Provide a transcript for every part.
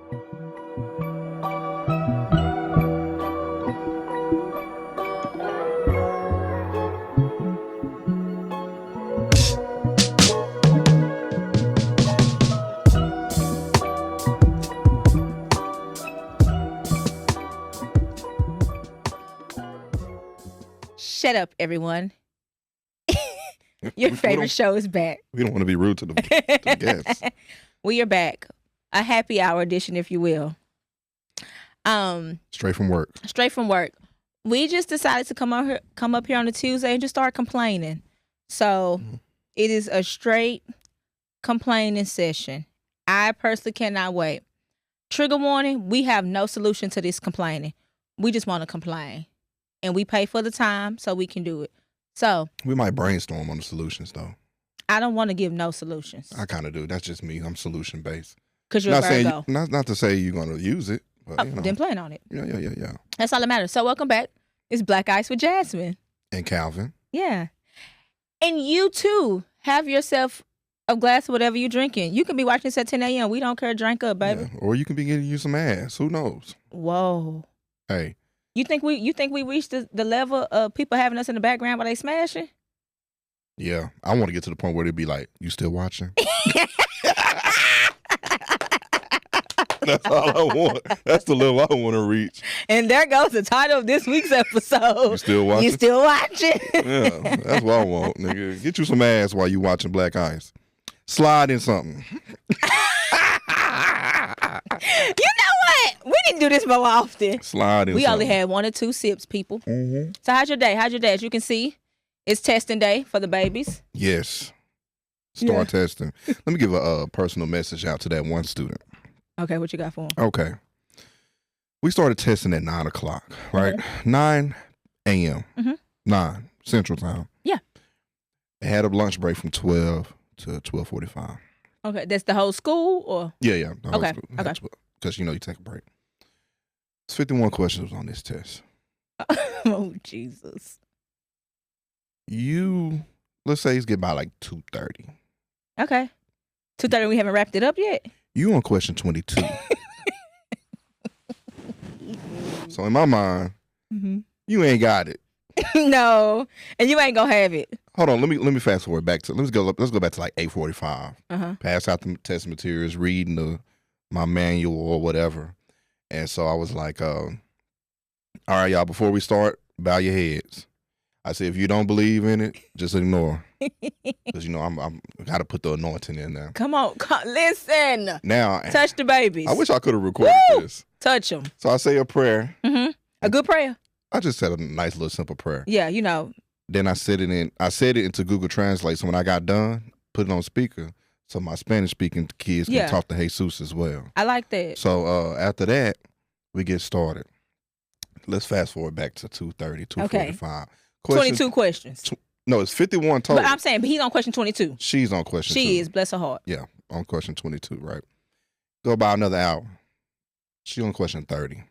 Shut up, everyone. Your favorite show is back. We don't want to be rude to the guests. We are back. A happy hour edition, if you will. Straight from work. Straight from work. We just decided to come up here on a Tuesday and just start complaining. So it is a straight complaining session. I personally cannot wait. Trigger warning, we have no solution to this complaining. We just want to complain. And we pay for the time so we can do it. So we might brainstorm on the solutions, though. I don't want to give no solutions. I kind of do. That's just me. I'm solution based. Because you're a Virgo. Not to say you're going to use it. But, then plan on it. Yeah. That's all that matters. So welcome back. It's Black Ice with Jasmine. And Calvin. Yeah. And you, too, have yourself a glass of whatever you're drinking. You can be watching this at 10 a.m. We don't care. Drink up, baby. Yeah. Or you can be getting you some ass. Who knows? Whoa. Hey. You think we reached the level of people having us in the background while they smashing? Yeah. I want to get to the point where they'd be like, you still watching? That's all I want. That's the level I want to reach. And there goes the title of this week's episode. You still watching? You still watching? Yeah, that's what I want, nigga. Get you some ass while you watching Black Ice. Slide in something. You know what? We didn't do this more often. Slide in We something. only had 1 or 2 sips, people. Mm-hmm. So how's your day? As you can see, it's testing day for the babies. Yes. Start testing. Let me give a personal message out to that one student. Okay, what you got for him? Okay. We started testing at 9 o'clock, right? 9 a.m. 9 Central Time. Yeah. I had a lunch break from 12 to 12:45. Okay, that's the whole school, or? Yeah. The whole Okay, school. okay. Because, you take a break. It's 51 questions on this test. Oh, Jesus. Let's say he's getting by like 2:30. Okay. 2:30, we haven't wrapped it up yet? You on question 22. So in my mind, you ain't got it. No, and you ain't gonna have it. Hold on, let me fast forward back to let's go back to like 8:45. Pass out the test materials, reading my manual or whatever. And so I was like, all right, y'all, before we start, bow your heads. I said, if you don't believe in it, just ignore. Because, I'm got to put the anointing in there. Come on, listen. Now, touch the babies. I wish I could have recorded this. Touch them. So I say a prayer. A good prayer. I just said a nice little simple prayer. Yeah, Then I said it into Google Translate. So when I got done, put it on speaker. So my Spanish speaking kids can talk to Jesus as well. I like that. So after that, we get started. Let's fast forward back to 2:30, 2:45. 22 questions. No, it's 51 total. But I'm saying, he's on question 22. She's on question 2. She is, bless her heart. Yeah, on question 22, right? Go about another hour. She on question 30.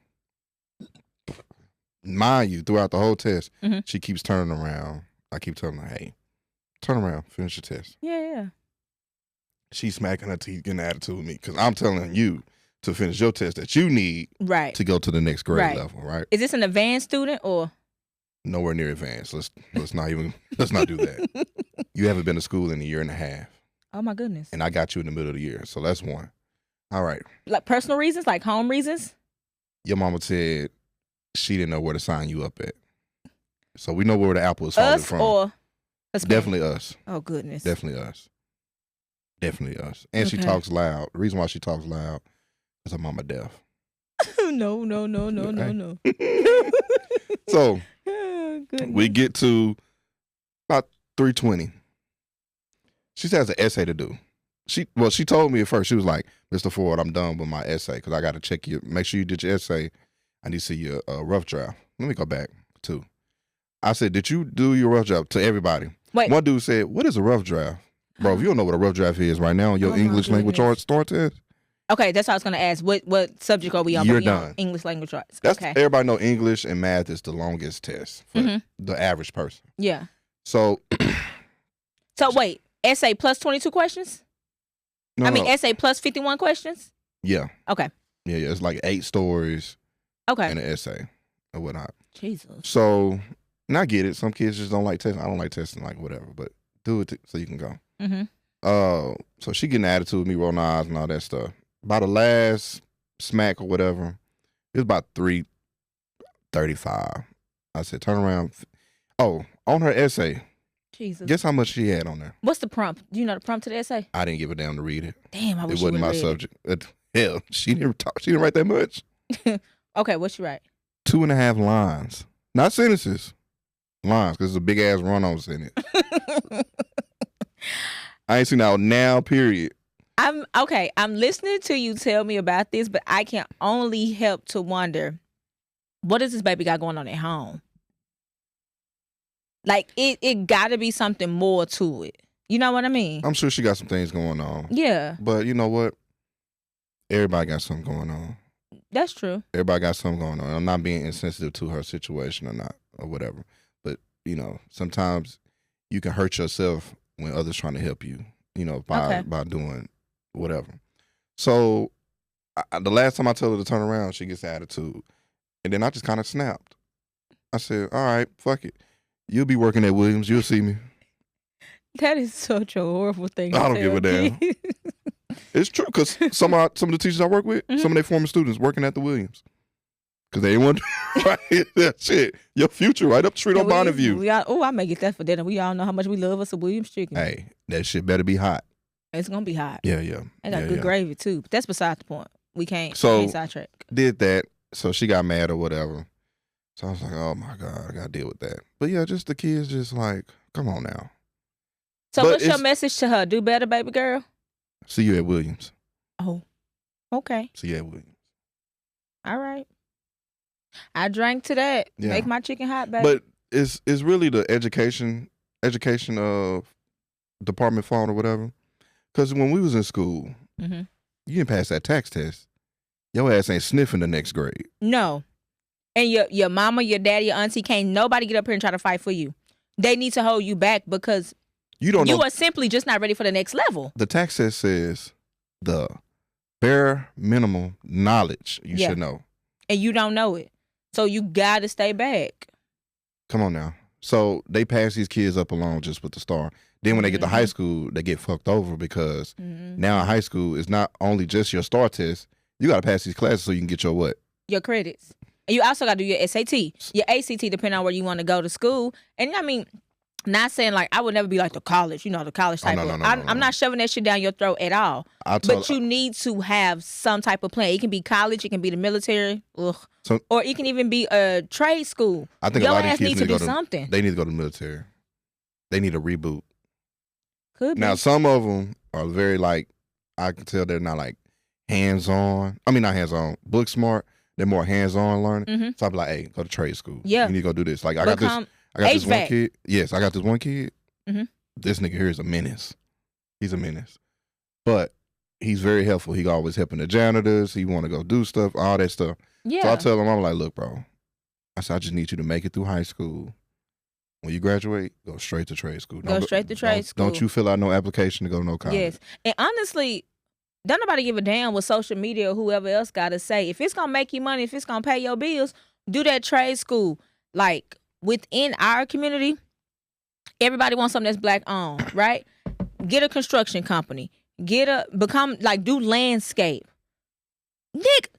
Mind you, throughout the whole test, she keeps turning around. I keep telling her, hey, turn around, finish your test. Yeah. She's smacking her teeth, getting an attitude with me because I'm telling you to finish your test that you need to go to the next grade level, right? Is this an advanced student or? Nowhere near advanced. Let's not do that. You haven't been to school in a year and a half. Oh my goodness. And I got you in the middle of the year. So that's one. All right. Like personal reasons, like home reasons? Your mama said she didn't know where to sign you up at. So we know where the apple is falling from. Or definitely us. Oh goodness. Definitely us. And she talks loud. The reason why she talks loud is her mama deaf. No. So we get to about 3:20. She has an essay to do. She told me at first, she was like, Mr. Ford, I'm done with my essay because I got to check you. Make sure you did your essay. I need to see your rough draft. Let me go back too. I said, did you do your rough draft? To everybody. Wait. One dude said, what is a rough draft? Bro, if you don't know what a rough draft is right now on your English language arts start test. Okay, that's what I was going to ask. What subject are we on? You're done. English language arts. Okay. Everybody know English and math is the longest test for the average person. Yeah. So. So wait, essay plus 22 questions? No. Essay plus 51 questions? Yeah. Okay. Yeah, it's like 8 stories Okay. and an essay or whatnot. Jesus. So, and I get it. Some kids just don't like testing. I don't like testing, like whatever, but do it so you can go. Mm-hmm. So she getting an attitude with me, rolling her eyes and all that stuff. By the last smack or whatever, it was about 3:35. I said, turn around. Oh, on her essay, Jesus. guess how much she had on there? What's the prompt? Do you know the prompt to the essay? I didn't give a damn to read it. Damn, I wish It wasn't my subject. Hell, she didn't talk. She didn't write that much. Okay, what she write? 2.5 lines, not sentences. Lines, because it's a big ass run-on sentence. I ain't seen out now. Period. I'm listening to you tell me about this, but I can only help to wonder, what does this baby got going on at home? Like it got to be something more to it. You know what I mean? I'm sure she got some things going on. Yeah, But you know what? Everybody got something going on. that's true. Everybody got something going on. I'm not being insensitive to her situation or whatever. But, sometimes you can hurt yourself when others trying to help you, by doing whatever. So the last time I told her to turn around, she gets attitude. And then I just kind of snapped. I said, all right, fuck it. You'll be working at Williams. You'll see me. That is such a horrible thing. I don't give a damn. It's true, because some of the teachers I work with, some of their former students working at the Williams. Because they want right, shit. Your future right up the street on Bonneview. I may get that for dinner. We all know how much we love us a Williams chicken. Hey, that shit better be hot. It's gonna be hot. Yeah. They got good gravy too. But that's beside the point. We can't sidetrack. Did that, so she got mad or whatever. So I was like, oh my God, I gotta deal with that. But yeah, just the kids just like, come on now. So what's your message to her? Do better, baby girl? See you at Williams. Oh, okay. See you at Williams. All right. I drank to that. Yeah. Make my chicken hot, baby. But it's really the education department fault or whatever. Because when we was in school, you didn't pass that tax test. Your ass ain't sniffing the next grade. No. And your mama, your daddy, your auntie, can't nobody get up here and try to fight for you. They need to hold you back because you are simply just not ready for the next level. The tax test says the bare minimum knowledge you should know. And you don't know it. So you got to stay back. Come on now. So they pass these kids up along just with the star. Then when they get to high school, they get fucked over because now in high school, it's not only just your STAR test. You got to pass these classes so you can get your what? Your credits. And you also got to do your SAT, your ACT, depending on where you want to go to school. And I mean, not saying like I would never be like the college type of. I'm not shoving that shit down your throat at all. But you need to have some type of plan. It can be college, it can be the military, or it can even be a trade school. I think your a lot of ass kids need to do something. They need to go to the military. They need a reboot. Could be. Now some of them are very like, I can tell they're not like hands-on. I mean, not hands-on, book smart. They're more hands-on learning. So I'm like, hey, go to trade school. Yeah. You need to go do this. Like I got this one kid. Yes, I got this one kid. This nigga here is a menace. He's a menace. But he's very helpful. He always helping the janitors. He want to go do stuff, all that stuff. Yeah. So I tell him, I'm like, look, bro. I said, I just need you to make it through high school. When you graduate, go straight to trade school. Go straight to trade school. Don't you fill out no application to go to no college. Yes. And honestly, don't nobody give a damn what social media or whoever else got to say. If it's going to make you money, if it's going to pay your bills, do that trade school. Like, within our community, everybody wants something that's black owned, right? Get a construction company. Do landscape. Nick,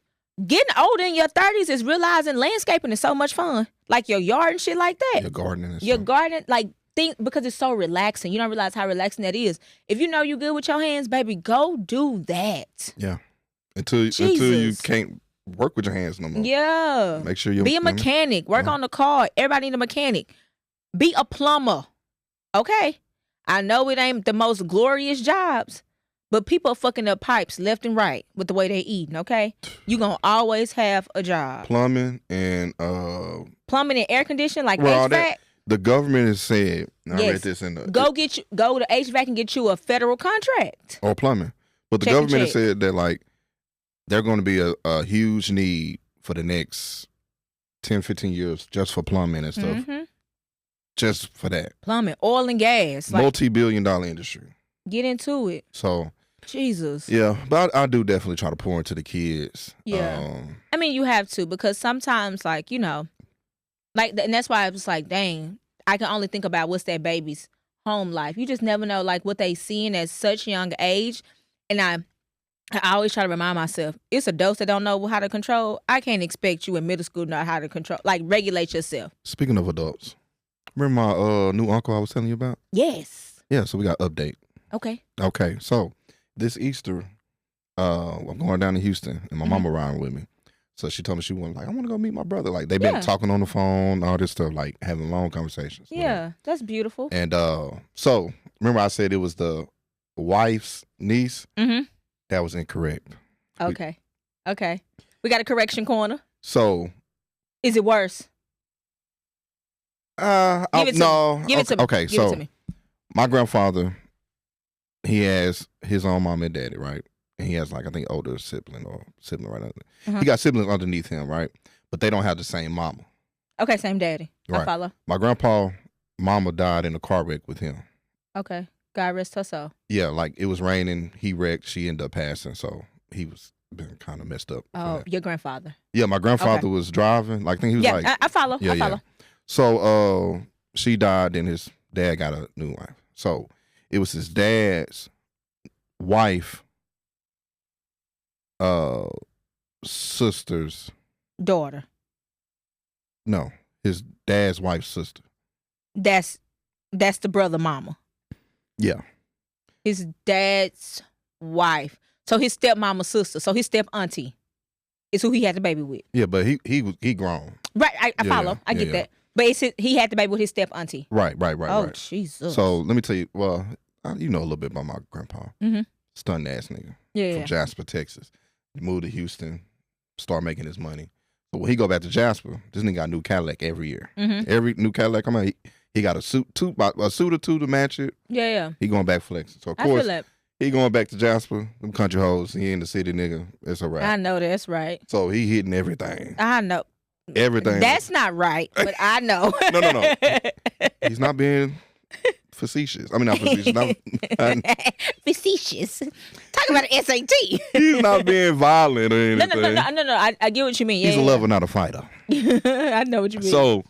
getting older in your 30s is realizing landscaping is so much fun. Like your yard and shit like that. Your gardening. Because it's so relaxing. You don't realize how relaxing that is. If you know you're good with your hands, baby, go do that. Yeah. Until you can't work with your hands no more. Yeah. Make sure you be a mechanic. Work on the car. Everybody need a mechanic. Be a plumber. Okay? I know it ain't the most glorious jobs, but people are fucking up pipes left and right with the way they eating, okay? You gonna always have a job. Plumbing and air conditioning, like HVAC. The government has said, I read this in the... Go to HVAC and get you a federal contract. Or plumbing. But the government has said that, like, there's going to be a huge need for the next 10, 15 years just for plumbing and stuff. Just for that. Plumbing, oil and gas. Multi-billion-dollar industry. Get into it. So, Jesus. Yeah, but I do definitely try to pour into the kids. Yeah. I mean, you have to, because sometimes, like, you know, like, and that's why I was like, dang, I can only think about what's that baby's home life. You just never know, like, what they seeing at such a young age. And I always try to remind myself, it's adults that don't know how to control. I can't expect you in middle school to know how to control, like, regulate yourself. Speaking of adults, remember my new uncle I was telling you about? Yes. Yeah, so we got an update. Okay, so this Easter, I'm going down to Houston, and my mama riding with me. So she told me she wanted, like, I want to go meet my brother. Like, they've been talking on the phone, all this stuff, like having long conversations. Yeah, that's beautiful. And so remember I said it was the wife's niece? Mm-hmm. That was incorrect. Okay. We got a correction corner. So. Is it worse? Give it to me. Okay, Give it to me. My grandfather, he has his own mom and daddy, right? And he has, like, I think older sibling right under. He got siblings underneath him, right? But they don't have the same mama. Okay, same daddy. Right. I follow. My grandpa, mama died in a car wreck with him. Okay. God rest her soul. Yeah, like, it was raining, he wrecked, she ended up passing, so he was been kind of messed up. Oh, your grandfather. Yeah, my grandfather was driving. Like, I think he was I follow. Yeah, I follow. Yeah. So she died, and his dad got a new wife. So it was his dad's wife, sister's daughter. No, his dad's wife's sister. That's the brother mama. Yeah. His dad's wife. So his stepmama's sister. So his step auntie is who he had the baby with. Yeah, but he grown. Right, I follow. Yeah, I get that. But he had the baby with his step auntie. Right. Oh, right. Jesus. So let me tell you, well, you know a little bit about my grandpa. Mm-hmm. Stunned ass nigga. Yeah. From Jasper, Texas. He moved to Houston, start making his money. So when he go back to Jasper, this nigga got a new Cadillac every year. Mm-hmm. Every new Cadillac come out, he got a suit or two to match it. Yeah. He going back flexing. So of course, he going back to Jasper, them country hoes. He in the city, nigga. It's a wrap. I know that's right. So he hitting everything. I know. Everything. That's not right, but I know. No. He's not being facetious. I mean, not facetious. Facetious. Talking about an SAT. He's not being violent or anything. No. I get what you mean. He's a lover, not a fighter. I know what you mean. So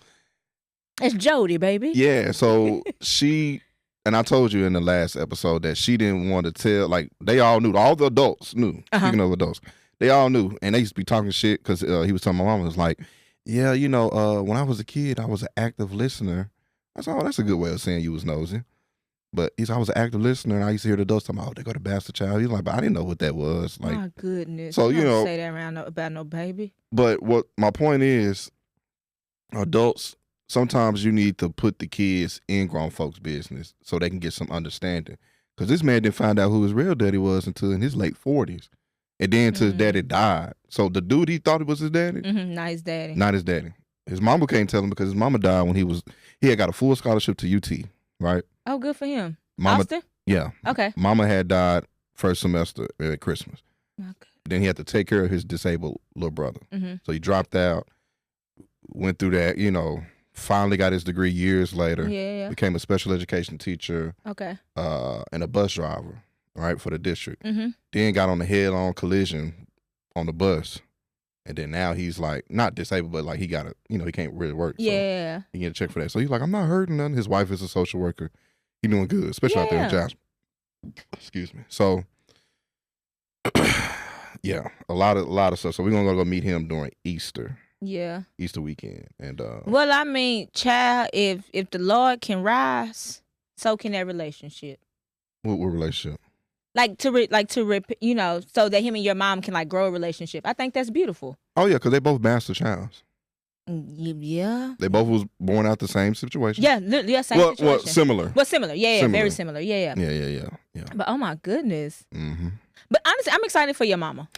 it's Jody, baby. Yeah. So she, and I told you in the last episode that she didn't want to tell. Like, they all knew. All the adults knew. Speaking of adults, they all knew, and they used to be talking shit because he was telling my mama, was like, yeah, you know, when I was a kid, I was an active listener. I said, oh, that's a good way of saying you was nosy. But I was an active listener, and I used to hear the adults talking about, oh, they go to bastard child. He's like, but I didn't know what that was. Like, my goodness. So, you know. Say that around about no baby. But what my point is, adults, sometimes you need to put the kids in grown folks' business so they can get some understanding. Because this man didn't find out who his real daddy was until in his late 40s. And then until his daddy died. So the dude he thought it was his daddy. Not his daddy. Not his daddy. His mama can't tell him because his mama died when he had got a full scholarship to UT, right? Oh, good for him. Mama, Austin? Yeah. Okay. Mama had died first semester at Christmas. Okay. Then he had to take care of his disabled little brother. Mm-hmm. So he dropped out, went through that, you know, finally got his degree years later. Yeah. Became a special education teacher. Okay. And a bus driver, right, for the district. Mm-hmm. Then got on a head-on collision on the bus. And then now he's like, not disabled, but like he got he can't really work. Yeah. So he get a check for that. So he's like, I'm not hurting nothing. His wife is a social worker. He doing good, especially out there in Jasper. Excuse me. So, yeah, a lot of stuff. So we're gonna go meet him during Easter. Yeah. Easter weekend. And well, I mean, child, if the Lord can rise, so can that relationship. What relationship? So that him and your mom can like grow a relationship. I think that's beautiful. Oh yeah, because they both bastard childs. Yeah. They both was born out the same situation. Yeah, same situation. Well, similar. Well, similar. Yeah, very similar. Yeah. But oh my goodness. Mm-hmm. But honestly, I'm excited for your mama.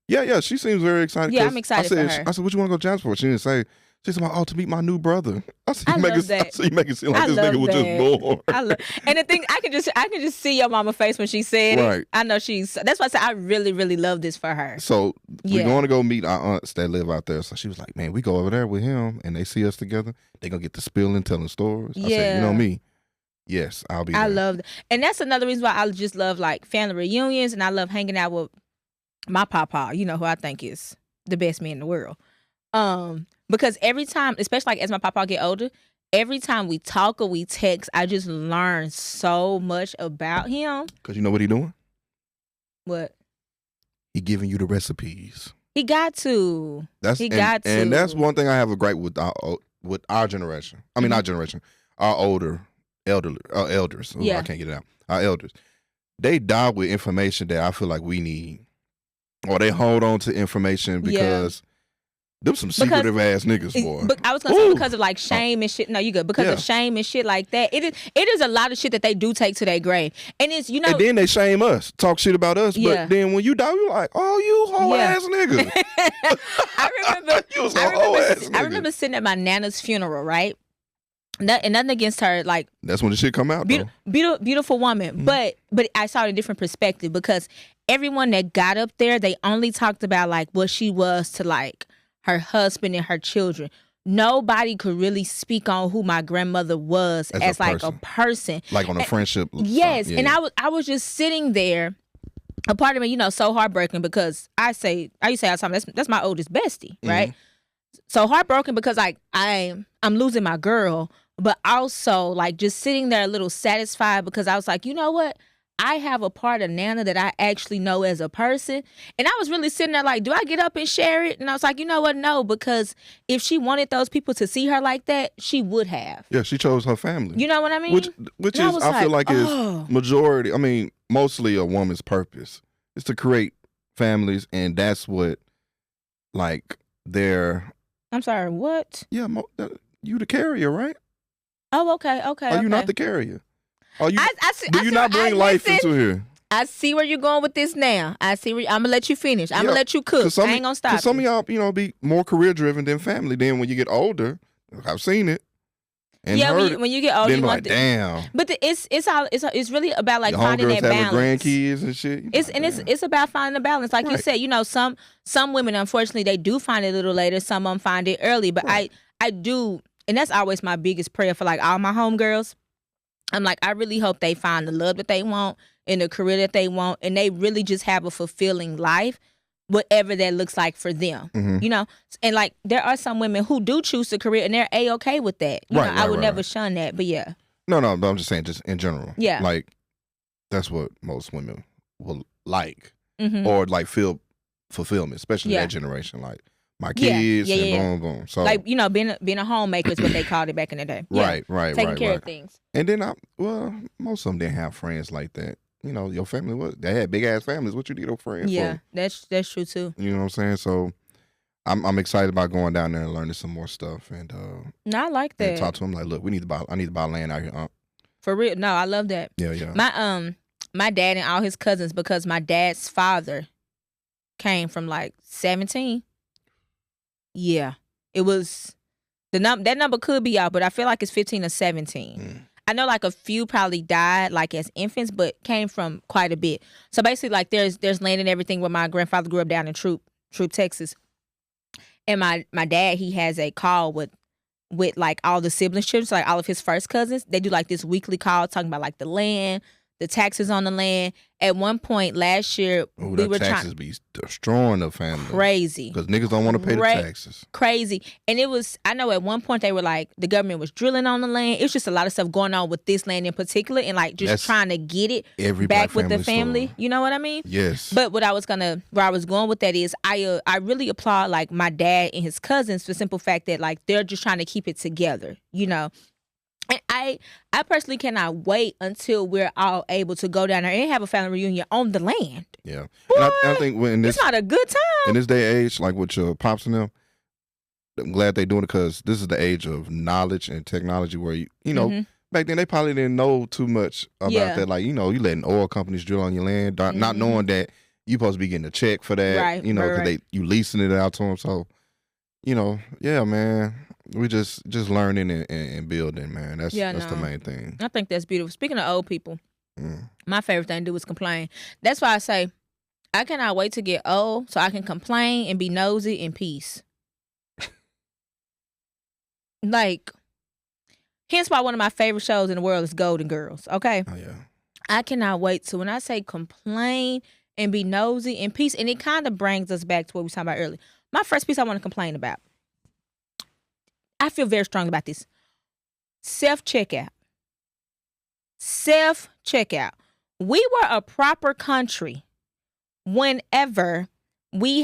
Yeah. She seems very excited. Yeah, I'm excited for her. I said, what you want to go to Jasper for? She didn't say. She said, to meet my new brother. I said, you make it seem like this nigga was just born. And the thing, I can just see your mama's face when she said it. I know that's why I said I really, really love this for her. So we're going to go meet our aunts that live out there. So she was like, man, we go over there with him and they see us together. They going to get to spilling, telling stories. I said, you know me. Yes, I'll be I there. love, and that's another reason why I just love like family reunions, and I love hanging out with my papa. You know, who I think is the best man in the world. Because every time, especially like as my papa get older, every time we talk or we text, I just learn so much about him. Because you know what he doing? What? He giving you the recipes. He got to. And that's one thing I have a gripe with our generation. I mean, our generation, our elders. Ooh, Yeah. I can't get it out. Our elders. They die with information that I feel like we need, or they hold on to information because them some secretive ass niggas, boy. But I was gonna say because of like shame and shit. No, you good. Because of shame and shit like that. It is a lot of shit that they do take to their grave, and it's and then they shame us, talk shit about us. But then when you die, you like, oh, you whole ass nigga. I remember sitting at my nana's funeral, right? And nothing against her, like that's when the shit come out. Beautiful woman, but I saw it a different perspective because everyone that got up there, they only talked about like what she was to like her husband and her children. Nobody could really speak on who my grandmother was as like a person, like on a friendship. Yes, and I was just sitting there. A part of me, so heartbroken because I used to say all the time, that's my oldest bestie, right? So heartbroken because like I'm losing my girl, but also like just sitting there a little satisfied because I was like, you know what? I have a part of Nana that I actually know as a person. And I was really sitting there like, do I get up and share it? And I was like, you know what? No, because if she wanted those people to see her like that, she would have. Yeah, she chose her family. You know what I mean? Which is, I feel like is majority, I mean, mostly a woman's purpose. Is to create families, and that's what, like, they're... I'm sorry, what? Yeah, you the carrier, right? Oh, okay. Are you not the carrier? Do you not bring life into here? I see where you're going with this now. I'm gonna let you finish. I'm gonna let you cook. I ain't gonna stop. Some of y'all, be more career driven than family. Then when you get older, I've seen it. And when you get older, you want damn. But it's really about like finding that balance. Grandkids and shit. It's about finding a balance. Like you said, some women, unfortunately, they do find it a little later. Some of them find it early. But I do, and that's always my biggest prayer for like all my homegirls. I'm like, I really hope they find the love that they want and the career that they want, and they really just have a fulfilling life, whatever that looks like for them. And like there are some women who do choose a career and they're A-okay with that. I would never shun that, but yeah. No, but I'm just saying, just in general. Yeah. Like that's what most women will like, or like feel fulfillment, especially that generation. Like my kids and boom, boom. So like being a homemaker is what they called it back in the day. Right. Taking care of things. And then most of them didn't have friends like that. Your family they had big ass families. What you need a friend for? Yeah, that's true too. You know what I'm saying? So I'm excited about going down there and learning some more stuff. And no, I like that. And talk to them like, look, I need to buy land out here. For real? No, I love that. Yeah. My dad and all his cousins, because my dad's father came from like 17. Yeah, it was that number could be out, but I feel like it's 15 or 17. I know like a few probably died like as infants, but came from quite a bit. So basically, like there's land and everything where my grandfather grew up down in Troop, Texas, and my dad, he has a call with like all the siblings, children, so like all of his first cousins. They do like this weekly call talking about like the land, the taxes on the land. At one point last year, we were taxes be destroying the family. Crazy. Because niggas don't want to pay the taxes. Crazy. And it was, I know at one point they were like, the government was drilling on the land. It was just a lot of stuff going on with this land in particular, and like just trying to get it back with the family. Story. You know what I mean? Yes. But where I was going with that is I really applaud like my dad and his cousins for the simple fact that like they're just trying to keep it together, And I personally cannot wait until we're all able to go down there and have a family reunion on the land. Yeah. And I think it's not a good time. In this day and age, like with your pops and them, I'm glad they're doing it because this is the age of knowledge and technology where, back then they probably didn't know too much about that. Like, you letting oil companies drill on your land, not knowing that you're supposed to be getting a check for that, right, because you leasing it out to them. So, yeah, man. We just learning and building, man. That's the main thing. I think that's beautiful. Speaking of old people, my favorite thing to do is complain. That's why I say I cannot wait to get old so I can complain and be nosy in peace. Like, Hence why one of my favorite shows in the world is Golden Girls. Okay. Oh yeah. I cannot wait to, when I say complain and be nosy and peace, and it kind of brings us back to what we were talking about earlier. My first piece I want to complain about. I feel very strong about this. Self-checkout. Self-checkout. We were a proper country whenever we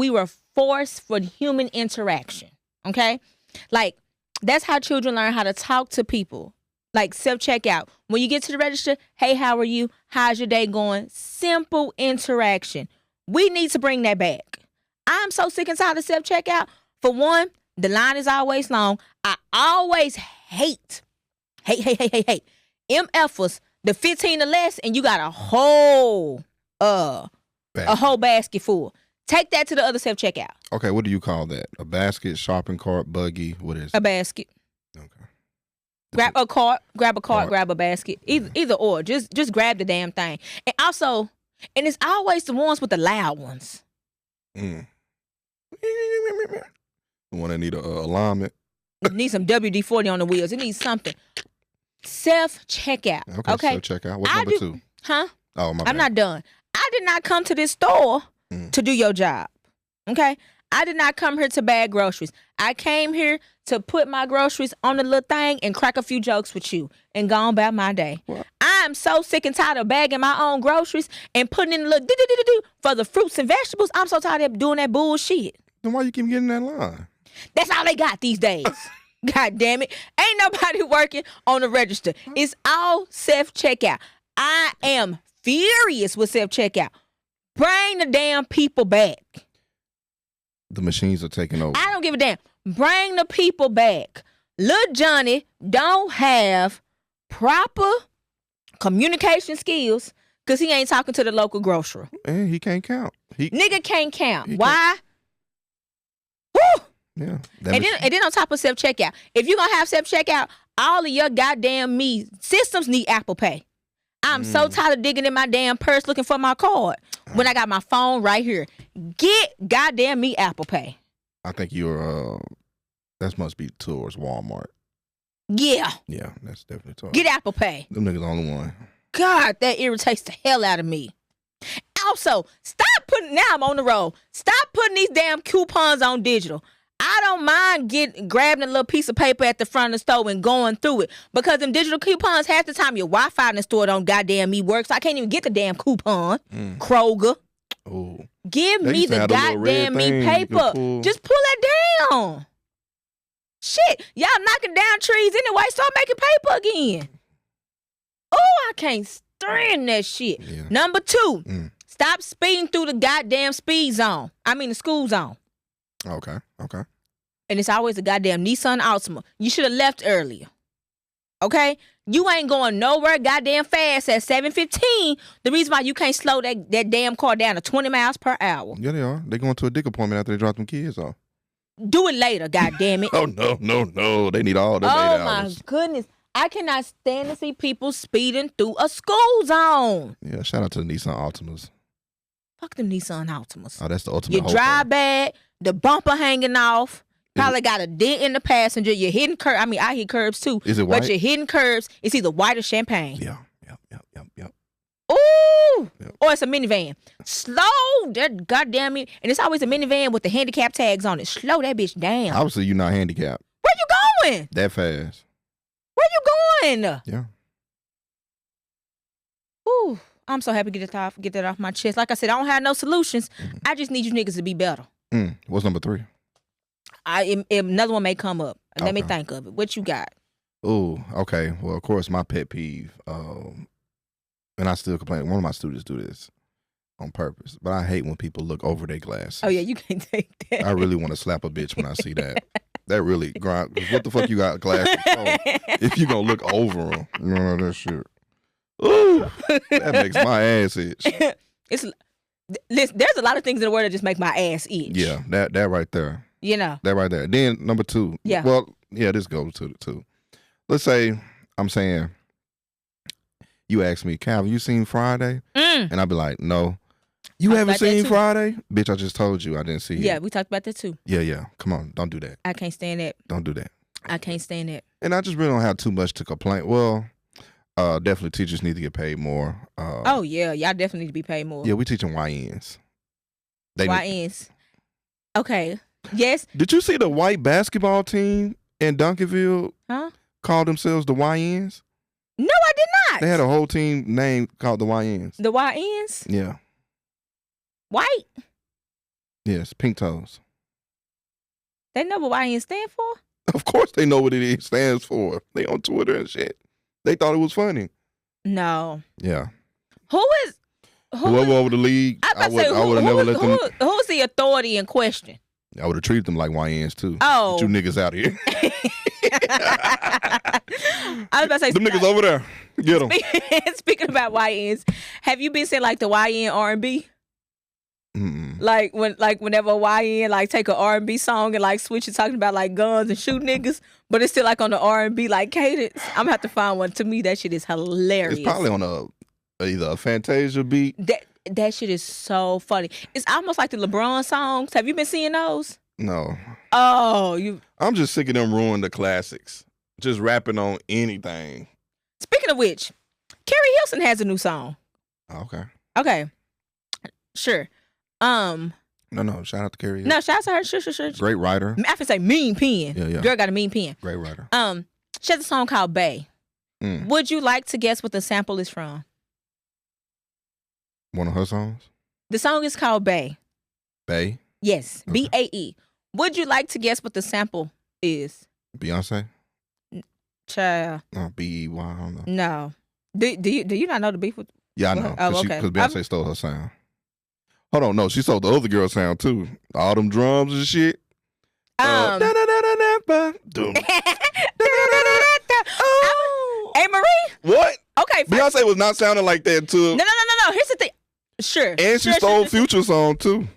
were forced for human interaction. Okay? Like, that's how children learn how to talk to people. Like self-checkout. When you get to the register, hey, how are you? How's your day going? Simple interaction. We need to bring that back. I'm so sick and tired of self-checkout. For one, the line is always long. I always hate MFers, the 15 or less, and you got a whole basket full. Take that to the other self-checkout. Okay, what do you call that? A basket, shopping cart, buggy? What is it? A basket. Okay. Grab a cart, grab a basket. Either or. Just grab the damn thing. And also, and it's always the ones with the loud ones. The one that need a alignment. It needs some WD-40 on the wheels. It needs something. Self-checkout. Okay. Self-checkout. What's number 2? Huh? Oh, my bad. I'm not done. I did not come to this store to do your job. Okay? I did not come here to bag groceries. I came here to put my groceries on the little thing and crack a few jokes with you and go on about my day. What? I'm so sick and tired of bagging my own groceries and putting in a little do for the fruits and vegetables. I'm so tired of doing that bullshit. Then why you keep getting that line? That's all they got these days. God damn it. Ain't nobody working on the register. It's all self-checkout. I am furious with self-checkout. Bring the damn people back. The machines are taking over. I don't give a damn. Bring the people back. Lil Johnny don't have proper communication skills because he ain't talking to the local grocery. And he can't count. Nigga can't count. Why? Woo! Yeah. And then on top of self-checkout, if you're going to have self-checkout, all of your goddamn systems need Apple Pay. I'm so tired of digging in my damn purse looking for my card when I got my phone right here. Get goddamn me Apple Pay. I think that must be towards Walmart. Yeah. Yeah, that's definitely towards. Get Apple Pay. Them niggas the only one. God, that irritates the hell out of me. Also, now I'm on the road. Stop putting these damn coupons on digital. I don't mind grabbing a little piece of paper at the front of the store and going through it. Because them digital coupons, half the time your Wi-Fi in the store don't goddamn me work, so I can't even get the damn coupon. Kroger. Oh. Give me the goddamn me paper. Just pull that down. Shit. Y'all knocking down trees anyway, start making paper again. Oh, I can't stand that shit. Yeah. Number 2, stop speeding through the goddamn speed zone. I mean the school zone. Okay. And it's always a goddamn Nissan Altima. You should have left earlier. Okay? You ain't going nowhere goddamn fast at 7:15. The reason why you can't slow that damn car down to 20 miles per hour. Yeah, they are. They going to a dick appointment after they drop them kids off. Do it later, goddamn it. Oh, no. They need all them 8 hours. Oh, my goodness. I cannot stand to see people speeding through a school zone. Yeah, shout out to the Nissan Altimas. Fuck them Nissan Altimas. Oh, that's the ultimate. You drive bad, the bumper hanging off, probably got a dent in the passenger. You're hitting curbs. I mean, I hit curbs too. Is it white? But you're hitting curbs. It's either white or champagne. Yeah. Ooh. Yep. Or it's a minivan. Slow that goddamn it. And it's always a minivan with the handicap tags on it. Slow that bitch down. Obviously, you're not handicapped. Where you going? That fast. Where you going? Yeah. Ooh. I'm so happy to get that off my chest. Like I said, I don't have no solutions. I just need you niggas to be better. What's number 3? Another one may come up. Let me think of it. What you got? Oh, okay. Well, of course, my pet peeve, and I still complain. One of my students do this on purpose, but I hate when people look over their glasses. Oh, yeah, you can't take that. I really want to slap a bitch when I see that. That really grind. What the fuck you got glasses for if you gonna look over them? You know that shit. Ooh, that makes my ass itch. There's a lot of things in the world that just make my ass itch. Yeah, that right there. You know. That right there. Then number 2. Yeah. Well, yeah, this goes to the 2. Let's say I'm saying you ask me, Cal, have you seen Friday? And I'd be like, no. You haven't seen Friday? Bitch, I just told you I didn't see it. Yeah, we talked about that too. Yeah. Come on, don't do that. I can't stand that. Don't do that. I can't stand that. And I just really don't have too much to complain. Well, definitely teachers need to get paid more. Oh yeah, y'all definitely need to be paid more. Yeah, we teaching YNs. YNs. Okay. Yes. Did you see the white basketball team in Duncanville? Huh? Call themselves the YNs? No, I did not. They had a whole team name called the YNs. The YNs? Yeah. White? Yes, pink toes. They know what YN stand for? Of course they know what it stands for. They on Twitter and shit. They thought it was funny. No. Yeah. Whoever over the league, I would have never let them. Who's the authority in question? I would have treated them like YNs too. Oh. Get you niggas out of here. I was about to say them niggas over there. Get them. Speaking about YNs, have you been saying like the YN R&B? Like whenever a YN like take a R&B song and like switch it talking about like guns and shoot niggas, but it's still like on the R&B like cadence. I'm gonna have to find one. To me, that shit is hilarious. It's probably on either a Fantasia beat. That shit is so funny. It's almost like the LeBron songs. Have you been seeing those? No. Oh, I'm just sick of them ruining the classics. Just rapping on anything. Speaking of which, Carrie Hilson has a new song. Okay. Okay. Sure. No, shout out to Carrie Hilson. No, shout out to her. Sure. Great writer. I have to say mean pen. Yeah. Girl got a mean pen. Great writer. She has a song called Bay. Would you like to guess what the sample is from? One of her songs? The song is called Bay. Bay? Yes. Okay. BAE. Would you like to guess what the sample is? Beyonce? Child. BEY, I don't know. No. Do you not know the beef with? Yeah, I know. Oh, okay. Because Beyonce stole her sound. Hold on, no, she stole the other girl's sound too. All them drums and shit. Hey Marie. What? Okay. Beyonce was not sounding like that too. No. Here's the thing. Sure. And she stole Future's song too.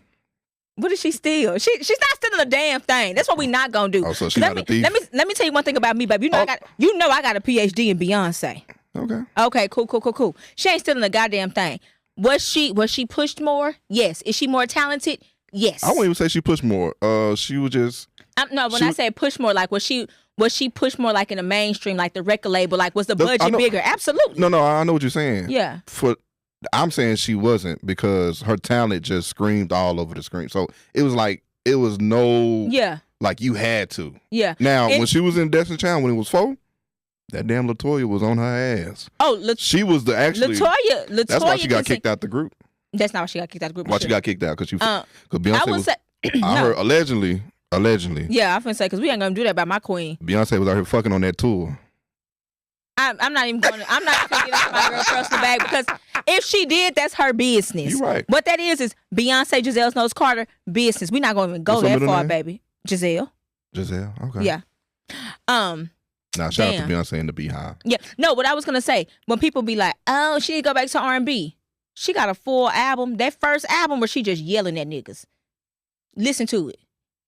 What did she steal? She's not stealing a damn thing. That's what we not gonna do. Oh, so she's not a thief. Let me tell you one thing about me, baby. I got a PhD in Beyonce. Okay, cool. She ain't stealing a goddamn thing. Was she pushed more? Yes. Is she more talented? Yes. I wouldn't even say she pushed more. She was just. When I say push more, like was she pushed more like in the mainstream, like the record label? Like was the budget bigger? Absolutely. No, I know what you're saying. Yeah. I'm saying she wasn't because her talent just screamed all over the screen. So it was like it was no. Yeah. Like you had to. Yeah. Now when she was in Destiny Child when it was 4. That damn LaToya was on her ass. Oh, she was the actually. LaToya. That's why she got kicked out the group. That's not why she got kicked out the group. Why she got kicked out? Because Beyonce was. I heard allegedly. Yeah, I'm finna say because we ain't gonna do that by my queen. Beyonce was out here fucking on that tour. I'm not even gonna get into my girl personal bag because if she did, that's her business. You right. What that is Beyonce, Giselle Knowles Carter business. We not gonna even go that far, baby. Giselle. Okay. Yeah. Now, shout out to Beyonce and the Beehive. Yeah. No, what I was going to say, when people be like, oh, she need to go back to R&B. She got a full album. That first album where she just yelling at niggas. Listen to it.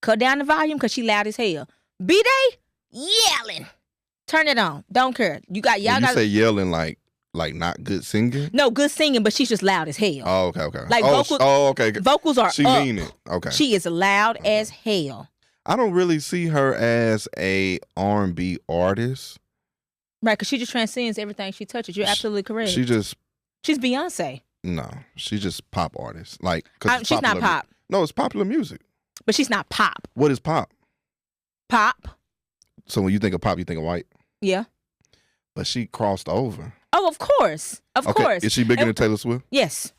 Cut down the volume because she loud as hell. B-Day, yelling. Turn it on. Don't care. You say yelling like not good singing? No, good singing, but she's just loud as hell. Oh, okay. Like vocals. Oh, okay. Vocals are she up. mean it. Okay. She is loud as hell. I don't really see her as a R&B artist. Right, because she just transcends everything she touches. You're absolutely correct. She's Beyonce. No, she's just pop artist. Like, she's not pop. No, it's popular music. But she's not pop. What is pop? Pop. So when you think of pop, you think of white? Yeah. But she crossed over. Oh, of course. Of course. Is she bigger than Taylor Swift? Yes.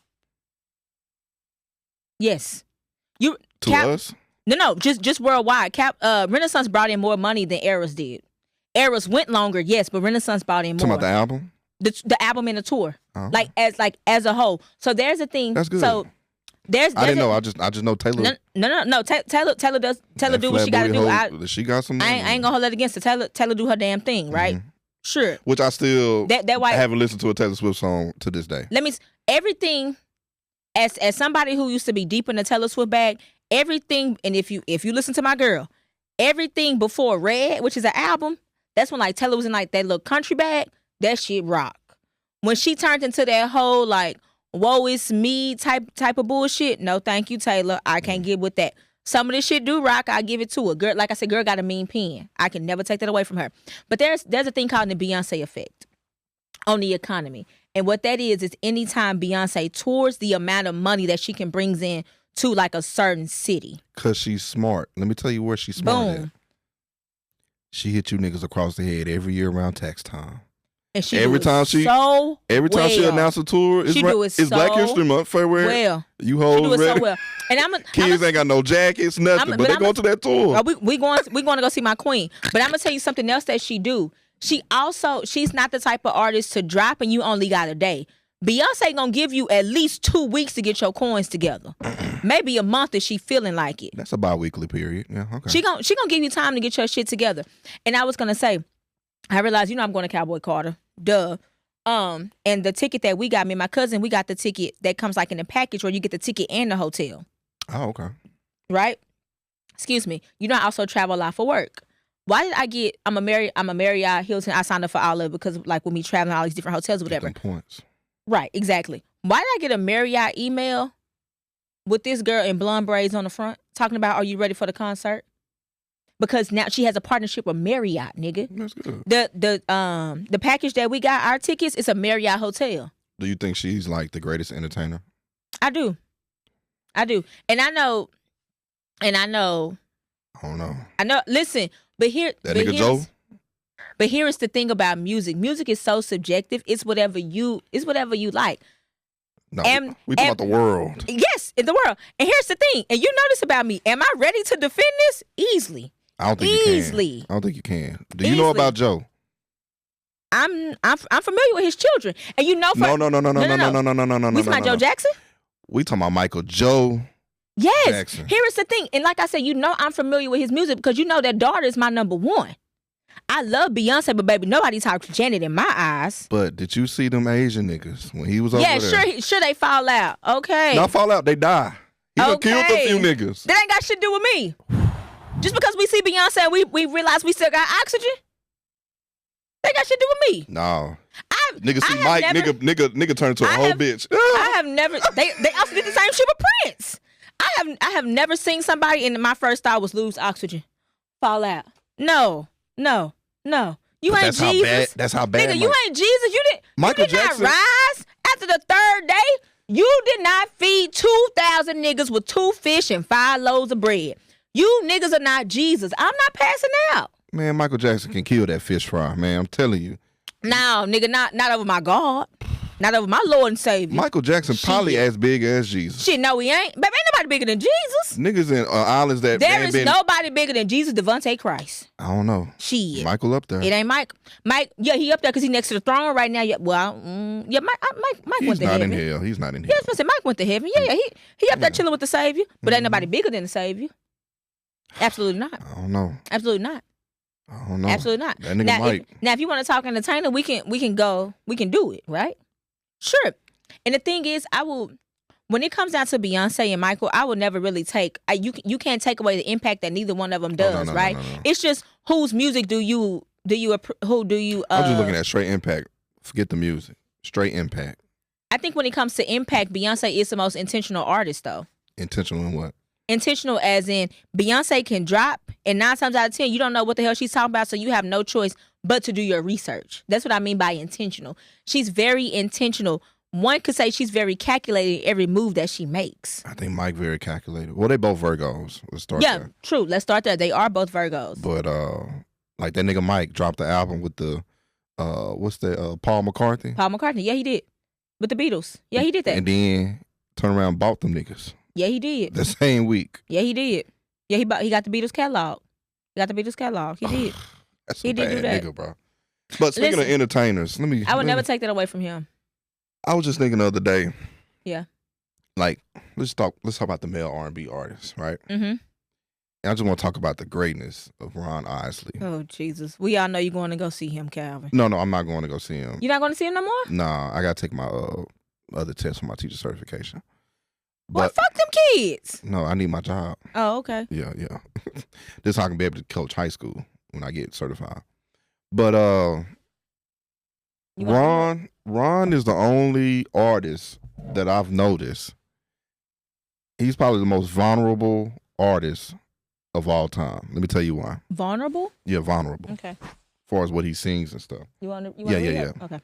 To us? No, just worldwide. Renaissance brought in more money than Eras did. Eras went longer, yes, but Renaissance brought in more. Talking about the album? The album and the tour, as a whole. So there's a thing. That's good. So I didn't know. I just know Taylor. No. Taylor do what she got to do. She got some. I ain't gonna hold that against her. Taylor do her damn thing, right? Mm-hmm. Sure. Which I still haven't listened to a Taylor Swift song to this day. Everything. As somebody who used to be deep in the Taylor Swift bag, everything, and if you listen to my girl, everything before Red, which is an album, that's when like Taylor was in like that little country bag. That shit rock. When she turned into that whole like woe is me type of bullshit, no thank you Taylor, I can't get with that. Some of this shit do rock. I give it to her. Girl, like I said, girl got a mean pen. I can never take that away from her. But there's a thing called the Beyonce effect on the economy. And what that is anytime Beyonce tours, the amount of money that she can brings in to like a certain city. Because she's smart. Let me tell you where she's smart at. She hit you niggas across the head every year around tax time. And she every time she announces a tour, it's Black History Month, February. Well, you hold she do it so well. And kids ain't got no jackets, nothing, but they going to that tour. We going to go see my queen. But I'm gonna tell you something else that she do. She's not the type of artist to drop and you only got a day. Beyonce gonna give you at least 2 weeks to get your coins together. Maybe a month if she feeling like it. That's a bi-weekly period. Yeah, okay. She gonna give you time to get your shit together. And I was gonna say, I realized, I'm going to Cowboy Carter. Duh. And the ticket that we got, me and my cousin, we got the ticket that comes like in a package where you get the ticket and the hotel. Oh, okay. Right? Excuse me. I also travel a lot for work. Why did I'm a Marriott, Hilton. I signed up for all of it because like with me traveling all these different hotels or whatever. Points. Right, exactly. Why did I get a Marriott email with this girl in blonde braids on the front talking about, are you ready for the concert? Because now she has a partnership with Marriott, nigga. That's good. The package that we got, our tickets, it's a Marriott hotel. Do you think she's like the greatest entertainer? I do. And I know. I don't know. I know. Listen, but here. That nigga Joe? But here is the thing about music. Music is so subjective. It's whatever you like. No, we talking about the world. Yes, in the world. And here's the thing. And you know this about me. Am I ready to defend this? Easily. I don't think you can. I don't think you can. Do you know about Joe? I'm familiar with his children. And you know No. We talking about Joe Jackson? We talking about Michael Joe. Yes. Jackson. Here is the thing. And like I said, I'm familiar with his music because that daughter is my number one. I love Beyonce, but baby, nobody talks Janet in my eyes. But did you see them Asian niggas when he was over there? Yeah, sure they fall out. Okay. Not fall out, they die. He done killed a few niggas. That ain't got shit to do with me. Just because we see Beyonce and we realize we still got oxygen, they got shit to do with me. No. Nigga see Mike, nigga turn into a whole bitch. I have never, they also did the same shit with Prince. I have never seen somebody, and my first thought was lose oxygen, fall out. No. You ain't Jesus. That's how bad. Nigga, you ain't Jesus. You did not rise after the third day. You did not feed 2,000 niggas with 2 fish and 5 loaves of bread. You niggas are not Jesus. I'm not passing out. Man, Michael Jackson can kill that fish fry, man. I'm telling you. No, nigga, not over my God. Not over my Lord and Savior. Michael Jackson probably as big as Jesus. Shit, no, he ain't. Baby, ain't nobody bigger than Jesus. Niggas in islands that there is nobody bigger than Jesus, Devontae Christ. I don't know. Shit. Michael up there. It ain't Mike. Mike, yeah, he up there because he next to the throne right now. Yeah, well, yeah, Mike went to heaven. He's not in hell. Yeah, Mike went to heaven. Yeah, he up there chilling with the Savior. But ain't nobody bigger than the Savior. Absolutely not. I don't know. Absolutely not. I don't know. Absolutely not. That nigga Mike. Now, if you want to talk entertainer, we can do it, right? Sure. And the thing is, when it comes down to Beyonce and Michael, I will never really you can't take away the impact that neither one of them does, right? No. It's just whose music who do you I'm just looking at straight impact. Forget the music. Straight impact. I think when it comes to impact, Beyonce is the most intentional artist though. Intentional in what? Intentional as in Beyonce can drop and 9 times out of 10 you don't know what the hell she's talking about, so you have no choice but to do your research. That's what I mean by intentional. She's very intentional. One could say she's very calculated in every move that she makes. I think Mike very calculated. Well, they both Virgos. Let's start there. True. Let's start there. They are both Virgos. But like that nigga Mike dropped the album with the Paul McCartney. Paul McCartney. Yeah, he did. With the Beatles. Yeah, he did that. And then turned around and bought them niggas. Yeah, he did. The same week. Yeah, he did. Yeah, he got the Beatles catalog. He got the Beatles catalog. He did. He did do that. Nigga, bro. But speaking of entertainers, I would never take that away from him. I was just thinking the other day. Yeah. Like, let's talk about the male R&B artists, right? Mm-hmm. And I just want to talk about the greatness of Ron Isley. Oh, Jesus. We all know you're going to go see him, Calvin. No, I'm not going to go see him. You're not going to see him no more? Nah, I got to take my other test for my teacher certification. Well, fuck them kids. No, I need my job. Oh, okay. Yeah. This is how I can be able to coach high school when I get certified. But Ron is the only artist that I've noticed. He's probably the most vulnerable artist of all time. Let me tell you why. Vulnerable? Yeah, vulnerable. Okay. As far as what he sings and stuff. You want to? Yeah. Okay.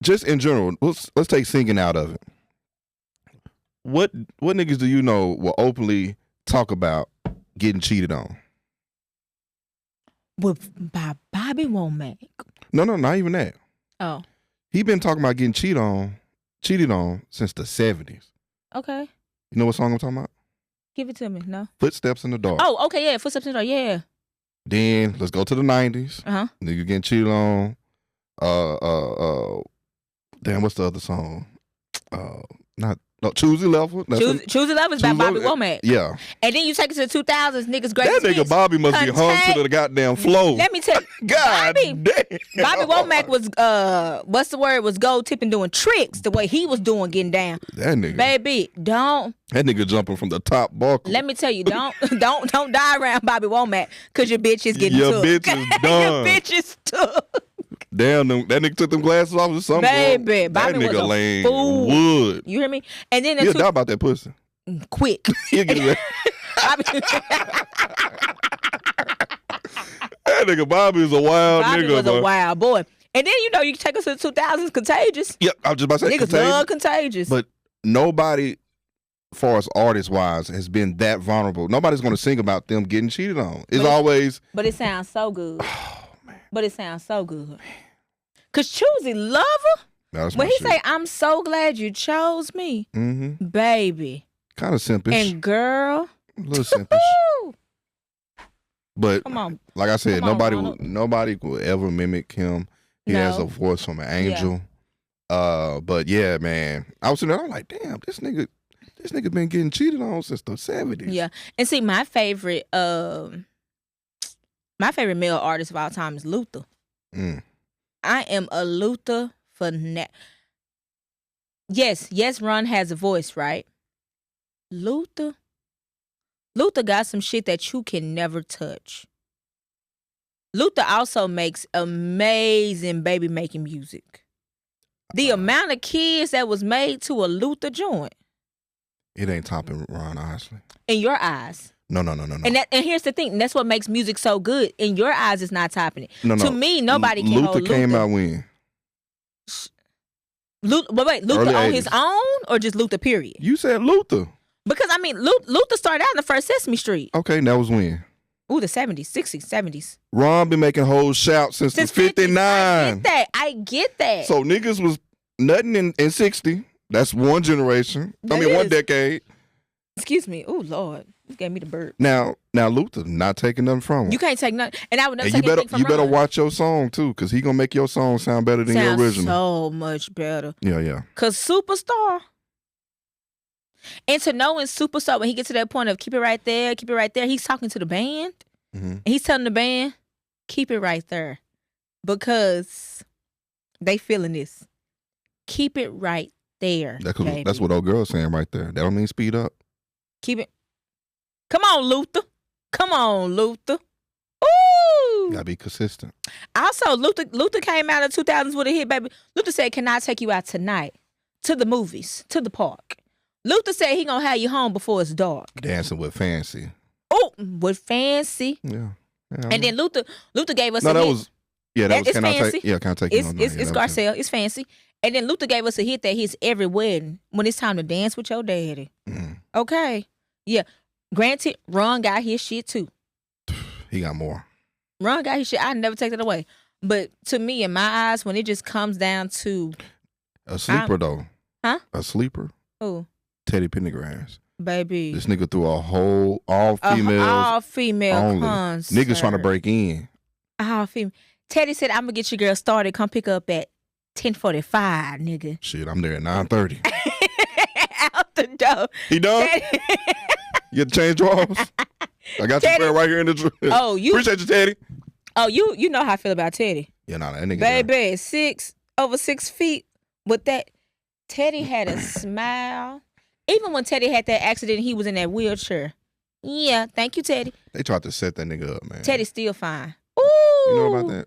Just in general, let's take singing out of it. What niggas do you know will openly talk about getting cheated on? By Bobby Womack. No, not even that. Oh. He been talking about getting cheated on since the 70s. Okay. You know what song I'm talking about? Give it to me. No. Footsteps in the Dark. Oh, okay, yeah. Footsteps in the Dark. Yeah. Then let's go to the 90s. Nigga getting cheated on. Damn, what's the other song? Choosy Level. Choosy Level is by Bobby Womack. Yeah. And then you take it to the 2000s, niggas greatest That nigga Bobby must be hung to the goddamn floor. Let me tell you. God damn. Bobby Womack was, what's the word? Was gold tipping doing tricks the way he was doing getting down. That nigga. Baby, don't. That nigga jumping from the top buckle. Let me tell you, don't die around Bobby Womack because your bitch is getting your took. Bitch is done. Your bitch is took. Damn, that nigga took them glasses off or something. Baby, Bobby that nigga was lane fool. wood. You hear me? And then he'll die about that pussy. Quick. He'll get that. That nigga Bobby is a wild Bobby nigga. Bobby was a wild boy. And then you take us to the 2000s, Contagious. Yep, I was just about to say niggas love Contagious. But nobody, as far as artist-wise, has been that vulnerable. Nobody's going to sing about them getting cheated on. It's always... But it sounds so good. But it sounds so good. Cause Choosy Lover, when he say, "I'm so glad you chose me," baby. Kind of simpish. And girl, a little simpish. But come on, like I said, nobody will ever mimic him. He has a voice from an angel. Yeah. But yeah, man, I was sitting there, I'm like, damn, this nigga been getting cheated on since the 70s. Yeah, and see, my favorite male artist of all time is Luther. I am a Luther fanatic. Yes, Ron has a voice, right? Luther got some shit that you can never touch. Luther also makes amazing baby making music. The amount of kids that was made to a Luther joint. It ain't topping Ron, honestly. In your eyes. No. And here's the thing. That's what makes music so good. In your eyes, it's not topping it. No. To me, nobody can hold Luther. Luther came out when? Luther on his own or just Luther, period? You said Luther. Because, I mean, Luther started out in the first Sesame Street. Okay, that was when? Ooh, the 70s, 60s, 70s. Ron been making whole shouts since the 59. I get that. So niggas was nutting in 60. That's one generation. One decade. Excuse me. Oh, Lord. You gave me the burp. Now Luther not taking nothing from him. You can't take nothing. And I would never take anything from You better watch your song, too, because he going to make your song sound better than your original. So much better. Yeah. Because Superstar. And to know in Superstar, when he gets to that point of keep it right there, he's talking to the band. And he's telling the band, keep it right there. Because they feeling this. Keep it right there. That's what old girl's saying right there. That don't mean speed up. Keep it. Come on, Luther. Ooh. Gotta be consistent. Also, Luther came out in the 2000s with a hit, baby. Luther said, "Can I take you out tonight? To the movies, to the park." Luther said he gonna have you home before it's dark. Dancing with Fancy. Oh, with Fancy. Yeah. And then Luther gave us a hit. that was Can I take you on? It's Garcelle. It's Fancy. And then Luther gave us a hit that hits every wedding when it's time to dance with your daddy. Okay. Yeah. Granted, Ron got his shit too. He got more. Ron got his shit. I never take that away. But to me, in my eyes, when it just comes down to a sleeper though. Huh? A sleeper? Who? Teddy Pendergrass. Baby. This nigga threw all females. All female only. Concert. Niggas trying to break in. All female. Teddy said, "I'm gonna get your girl started. Come pick up at 10:45, nigga." Shit, I'm there at 9:30. Out the door. He done? You get the change drawers? I got your prayer right here in the drawer. Oh, you appreciate you, Teddy. Oh, you know how I feel about Teddy. Yeah, that nigga. Baby, over 6 feet with that. Teddy had a smile. Even when Teddy had that accident, he was in that wheelchair. Yeah, thank you, Teddy. They tried to set that nigga up, man. Teddy's still fine. Ooh. You know about that?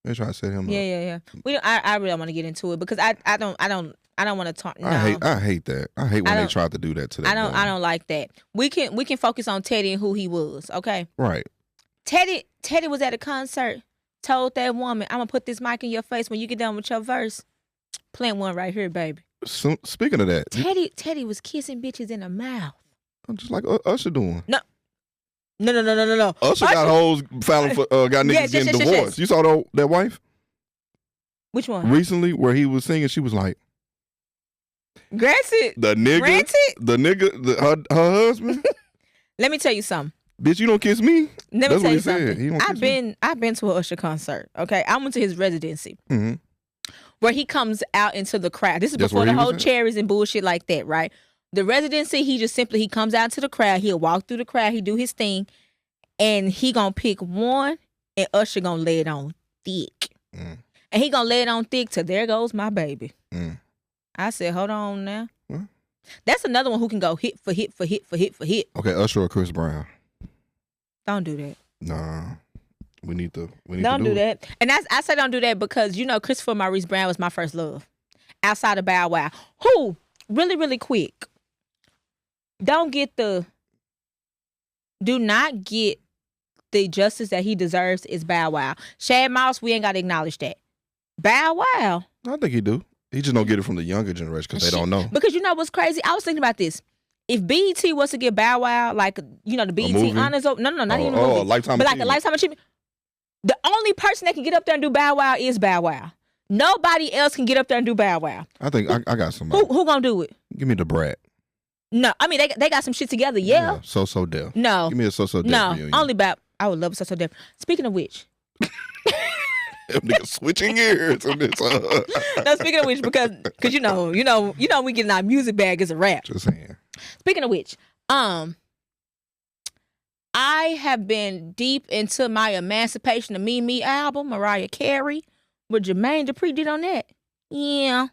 They tried to set him up. Yeah. I really don't want to get into it because I don't I don't want to talk. No. I hate that. I hate when they tried to do that to that. I don't like that. We can focus on Teddy and who he was. Okay. Right. Teddy was at a concert. Told that woman, "I'm gonna put this mic in your face when you get done with your verse." Plant one right here, baby. So, speaking of that, Teddy was kissing bitches in the mouth. Just like Usher doing. No. Usher got hoes filing for got niggas getting divorced. You saw that wife? Which one? Recently, where he was singing, she was like, "Granted, the nigga, her husband." Let me tell you something. Bitch, you don't kiss me. Let me tell you something. I've been to an Usher concert. Okay, I went to his residency. Mm-hmm. Where he comes out into the crowd. This is before the whole cherries and bullshit like that, right? The residency, he comes out to the crowd. He'll walk through the crowd. He do his thing, and he gonna pick one, and Usher gonna lay it on thick, and he gonna lay it on thick till there goes my baby. I said, hold on now. That's another one who can go hit for hit for hit for hit for hit. Okay, Usher or Chris Brown? Don't do that. Nah. We need to don't do that. And I say don't do that because, Christopher Maurice Brown was my first love. Outside of Bow Wow. Who, really, really quick, do not get the justice that he deserves is Bow Wow. Shad Moss, we ain't got to acknowledge that. Bow Wow. I think he do. He just don't get it from the younger generation because they don't know. Because you know what's crazy? I was thinking about this. If BET was to give Bow Wow, like, the BET honors, not even a movie. A Lifetime but achievement. Like a Lifetime achievement. The only person that can get up there and do Bow Wow is Bow Wow. Nobody else can get up there and do Bow Wow. I think I got somebody. Who gonna do it? Give me the Brat. No, I mean they got some shit together. Yeah. So Def. No. Give me a So Def reunion. No, only Bow. I would love a So Def. Speaking of which. Nigga switching gears on this. No, speaking of which, because you know we getting our music bag as a rap. Just saying. Speaking of which, I have been deep into my Emancipation of Me album, Mariah Carey. What Jermaine Dupri did on that. Yeah.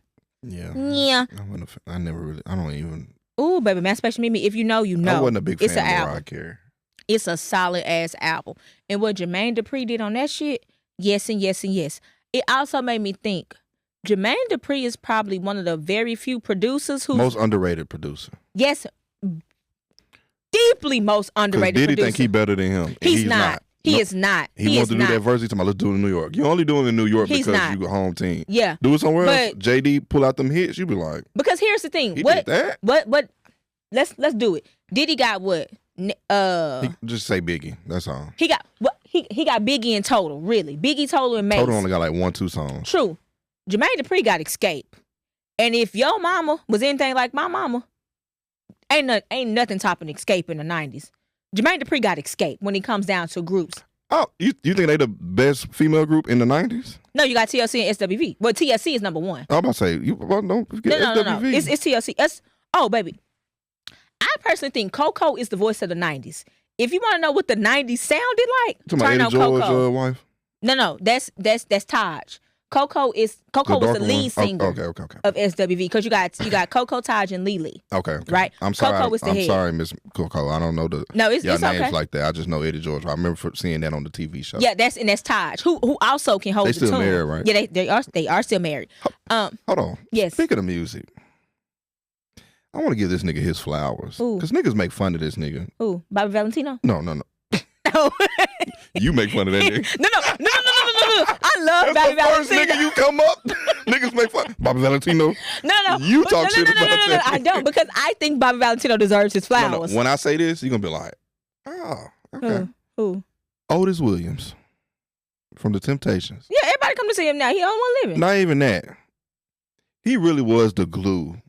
I don't even. Ooh, baby, Emancipation of Me. If you know, you know. I wasn't a big fan of Mariah Carey. It's a solid ass album. And what Jermaine Dupri did on that shit, yes and yes and yes. It also made me think, Jermaine Dupri is probably one of the very few producers who most underrated producer. Yes. Deeply most underrated producer. Did he think he better than him? He's not. He is not. He wants to do that verse. He's talking about, let's do it in New York. You only do it in New York because you a home team. Yeah. Do it somewhere else. JD pull out them hits. You be like. Because here's the thing. He did that? What? Let's do it. Diddy got what? Just say Biggie. That's all. He got what? He got Biggie in total. Really, Biggie, Total, and Mace. Total only got like 1-2 songs. True. Jermaine Dupri got Escape. And if your mama was anything like my mama, ain't nothing topping Escape in the 90s. Jermaine Dupri got Escape when he comes down to groups. Oh, you think they the best female group in the 90s? No, you got TLC and SWV. Well, TLC is number one. I'm about to say, don't forget SWV. No. It's TLC. Oh, baby. I personally think Coco is the voice of the 90s. If you want to know what the 90s sounded like, turn on Coco. Wife? No, that's Taj. Coco was the lead singer of SWV because you got Coco, Taj, and Lily. Okay. Right? I'm sorry. Coco was the head. I'm sorry, Miss Coco. I don't know it's names okay. Like that. I just know Eddie George. I remember seeing that on the TV show. Yeah, that's Taj, who also can hold the tune. They still married, right? Yeah, they are still married. Hold on. Yes. Speaking of music, I want to give this nigga his flowers. Because niggas make fun of this nigga. Ooh, Bobby Valentino? No. You make fun of that nigga. No. I love Bobby Valentino. First nigga you come up, niggas make fun. Bobby Valentino. No. You talk shit about that. I don't, because I think Bobby Valentino deserves his flowers. No. When I say this, you're gonna be like, oh, okay. Who? Otis Williams from The Temptations. Yeah, everybody come to see him now. He only one living. Not even that. He really was the glue.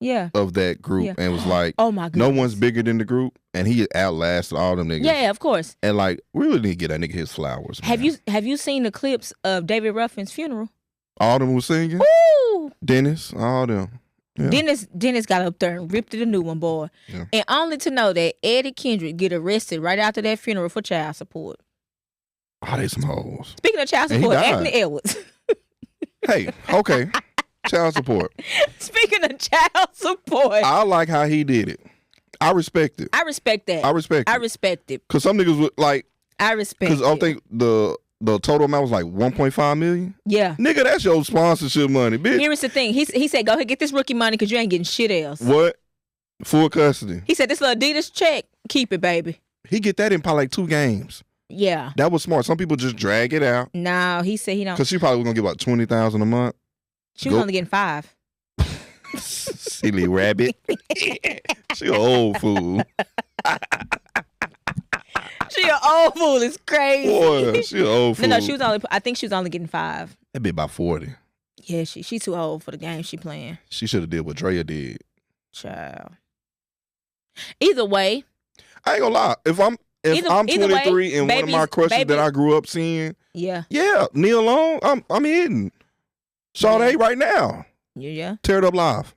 Yeah. Of that group, and was like, oh my goodness, no one's bigger than the group, and he outlasted all them niggas. Yeah, of course. And like, we really need to get that nigga his flowers. Man. Have you seen the clips of David Ruffin's funeral? All them was singing. Woo! Dennis, all them. Yeah. Dennis got up there and ripped it a new one, boy. Yeah. And only to know that Eddie Kendrick get arrested right after that funeral for child support. Oh, they some hoes. Speaking of child support, Anthony Edwards. Hey, okay. Child support. Speaking of child support, I like how he did it. I respect it. I respect that. I respect it. I respect it. Because some niggas would like. I respect it. Because I think the total amount was like 1.5 million. Yeah. Nigga, that's your sponsorship money, bitch. Here's the thing. He said, go ahead, get this rookie money because you ain't getting shit else. What? Full custody. He said, this little Adidas check, keep it, baby. He get that in probably like 2 games. Yeah. That was smart. Some people just drag it out. No, he said he don't. Because she probably was going to get about 20,000 a month. She was only getting 5. Silly rabbit. She an old fool. She an old fool. It's crazy. Boy, she an old fool. No, I think she was only getting 5. That'd be about 40. Yeah, she too old for the game she playing. She should have did what Drea did. Child. Either way. I ain't gonna lie. If I'm 23 way, and one of my crushes that I grew up seeing, yeah, Neil Long, I'm hitting. Sade right now. Yeah. Tear it up live.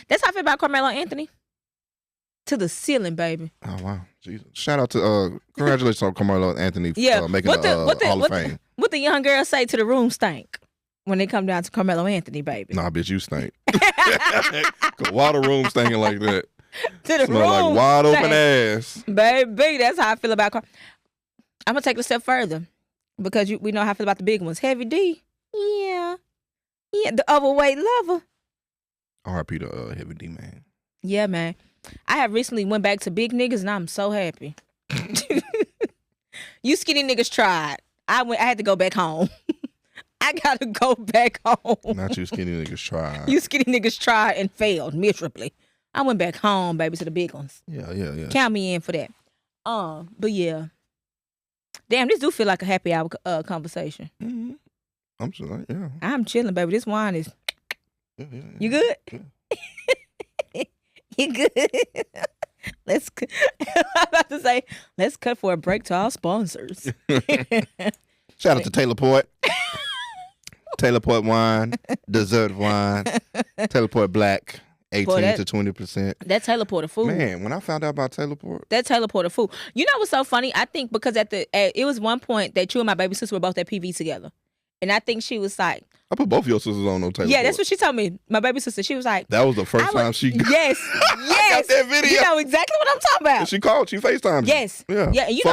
That's how I feel about Carmelo Anthony. To the ceiling, baby. Oh wow. Jesus. Shout out to congratulations on Carmelo Anthony making the Hall of Fame. What the young girls say to the room stink when they come down to Carmelo Anthony, baby. Nah, bitch, you stink. Why the room stinking like that? To the Smell room like wide open ass. Baby, that's how I feel about I'm gonna take it a step further. Because we know how I feel about the big ones. Heavy D. Yeah, the overweight lover. R.I.P. to Heavy D, man. Yeah, man. I have recently went back to big niggas and I'm so happy. You skinny niggas tried. I had to go back home. I gotta go back home. Not you skinny niggas tried. You skinny niggas tried and failed miserably. I went back home, baby, to the big ones. Yeah. Count me in for that. But yeah. Damn, this do feel like a happy hour conversation. Mm-hmm. I'm sorry, yeah. I'm chilling, baby. This wine is. Yeah. You good? Yeah. You good? I'm about to say, let's cut for a break to our sponsors. Shout out to Taylor Port. Taylor Port wine, dessert wine, Taylor Port Black, 18 to 20%. That Taylor Port a fool. Man, when I found out about Taylor Port. That Taylor Port a fool. You know what's so funny? I think because it was one point that you and my baby sister were both at PV together. And I think she was like, I put both of your sisters on Taylor Port. That's what she told me. My baby sister, she was like, that was the first time she got, yes. I got that video. You know exactly what I'm talking about. And she called, she FaceTimed. Yes. Yeah. And you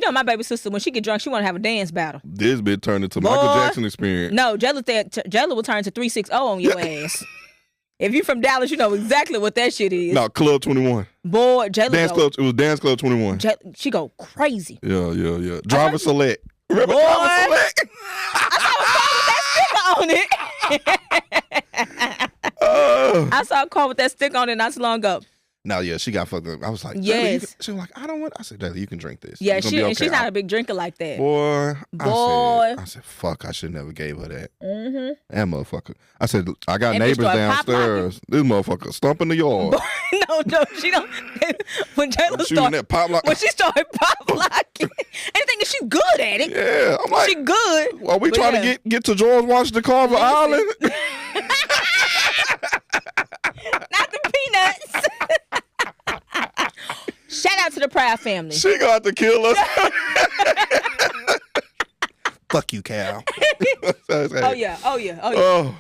know my baby sister, when she get drunk, she want to have a dance battle. This bitch turned into Michael Jackson experience. No, Jella will turn to 360 on your ass. If you from Dallas, you know exactly what that shit is. No, Club 21. Boy, Jella it was Dance Club 21. She go crazy. Yeah. Driver Select. Remember Driver Select? I saw a car with that sticker on it. I saw a car with that sticker on it not so long ago. No, yeah, she got fucked up. I was like, yes. She was like, I don't want. I said, Jayla, you can drink this. Yeah, she's not a big drinker like that. Boy. I said, fuck, I should never gave her that. Mm-hmm. That motherfucker. I said, I got neighbors downstairs. This motherfucker stomping the yard. Boy, no, she don't. When Jayla started pop lock. When she started pop locking, and thinking she's good at it. Yeah, I'm like, she good. Are we trying to get to George Washington Carver Island? Not the peanuts. Shout out to the Proud family. She gonna have to kill us. Fuck you, Cal. Oh yeah. I'm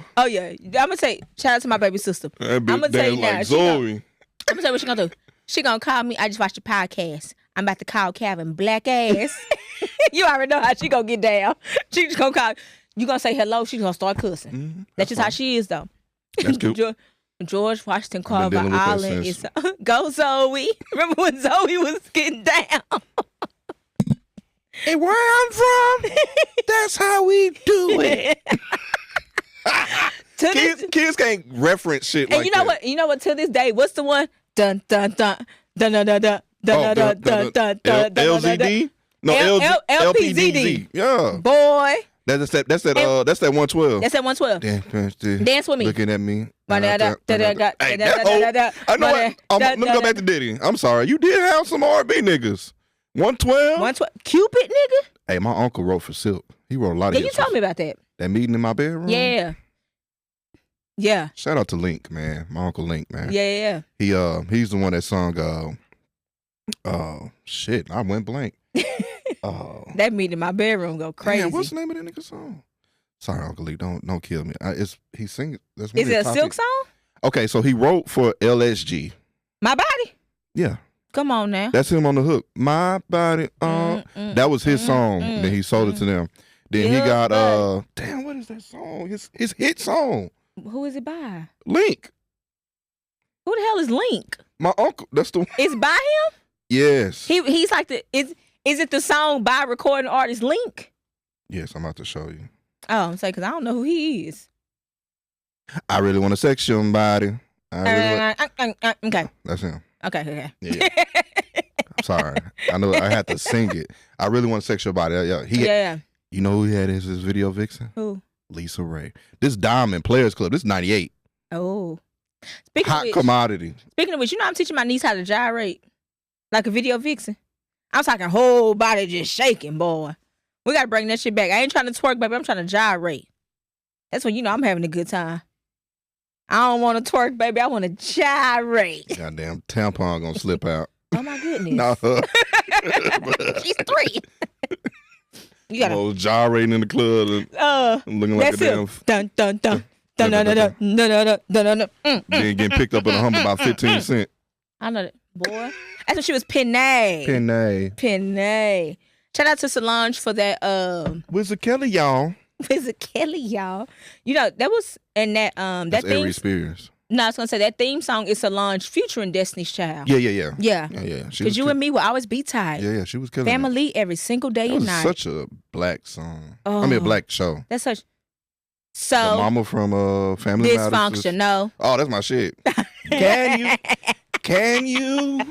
gonna say shout out to my baby sister. I'm gonna tell you now. Like Zoe. I'm gonna tell you what she gonna do. She gonna call me. I just watched the podcast. I'm about to call Calvin black ass. You already know how she gonna get down. She just gonna call. You gonna say hello. She's gonna start cussing. Mm-hmm. That's just how she is though. That's cute. George Washington Carver Island is go Zoe. Remember when Zoe was getting down? And where I'm from, that's how we do it. Kids can't reference shit and like you know that. what? You know what? To this day, what's the one? Dun dun dun dun dun dun dun dun dun dun dun dun. LZD? No, LPZD. Yeah. Boy. That's that 112. That's that 112. Dance with me. Looking at me. Hey, I know what? Let me go back to Diddy. I'm sorry. You did have some R&B niggas. 112? Cupid nigga? Hey, my uncle wrote for Silk. He wrote a lot of hits. You told me about that. That meeting in my bedroom? Yeah. Shout out to Link, man. My uncle Link, man. Yeah. He's the one that sung shit, I went blank. That meeting in my bedroom go crazy. Man, what's the name of that nigga song? Sorry, Uncle Lee, don't kill me. He sings. Is it a Silk song? Okay, so he wrote for LSG. My Body? Yeah. Come on now. That's him on the hook. My Body. That was his song. Then he sold it to them. Then he got damn, what is that song? His hit song. Who is it by? Link. Who the hell is Link? My uncle. That's the one. It's by him? Yes. He's like is it the song by recording artist Link? Yes, I'm about to show you. Oh, I'm saying because I don't know who he is. I really want to sex somebody. Okay. That's him. Okay. Yeah. I'm sorry. I know I had to sing it. I really want to sex your body. Yeah. You know who he had as his video vixen? Who? Lisa Ray. This Diamond Players Club. This is 98. Oh. Hot commodity. Speaking of which, I'm teaching my niece how to gyrate. Like a video vixen. I'm talking whole body just shaking, boy. We got to bring that shit back. I ain't trying to twerk, baby. I'm trying to gyrate. That's when I'm having a good time. I don't want to twerk, baby. I want to gyrate. Goddamn tampon gonna slip out. Oh, my goodness. No. She's 3. You gotta gyrating in the club and looking like a damn dun dun dun dun dun dun dun dun dun dun. Then getting picked up in a Hummer about 15 cents. I know that, boy. That's when she was Penay. Shout out to Solange for that. Wizard Kelly, y'all. Wizard Kelly, y'all. You know that was in that That's theme. Aries Spears. No, I was gonna say that theme song is Solange featuring Destiny's Child. Yeah. Yeah. Because you and me will always be tight. Yeah, she was killing Family it. every single day and night. That was such a black song. I mean, a black show. That's such. So the mama from Family Matters. Dysfunction. No. Oh, that's my shit. Can you?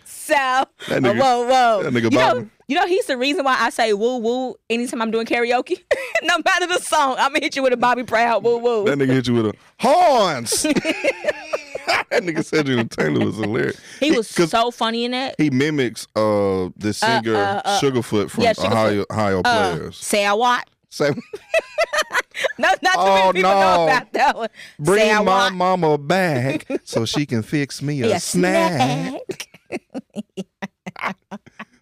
So that nigga, whoa. That nigga you know he's the reason why I say woo woo anytime I'm doing karaoke. No matter the song, I'm gonna hit you with a Bobby Proud woo woo. That nigga hit you with a horns. That nigga Cedric Taylor was hilarious. He was so funny in that. He mimics the singer Sugarfoot from Ohio Players. Say I what? Say not too many people know about that one. Bring my mama back so she can fix me a snack.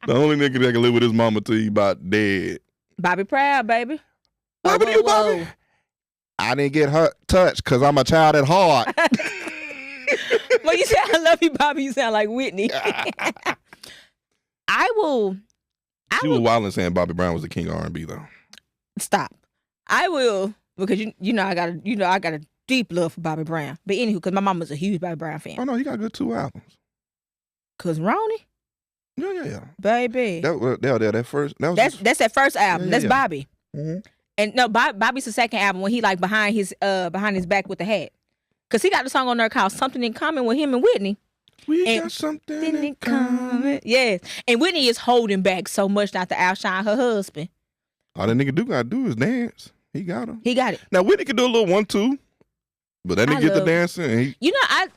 The only nigga that can live with his mama till he about dead. Bobby Proud, baby. What happened to you, Bobby? I didn't get touched because I'm a child at heart. Well, you said I love you, Bobby. You sound like Whitney. I will. She was wild and saying Bobby Brown was the king of R&B though. Stop. I will because you know I got a deep love for Bobby Brown. But anywho, because my mom was a huge Bobby Brown fan. Oh no, he got good 2 albums. Cause Ronnie. Yeah. Baby. That's that first album. That's Bobby. Mm-hmm. And no, Bobby's the second album when he like behind his back with the hat. Cause he got the song on there called Something in Common with him and Whitney. We got something in common. Yes. And Whitney is holding back so much not to outshine her husband. All that nigga gotta do is dance. He got him. He got it. Now Whitney can do a little 1-2. But that nigga get the dancing.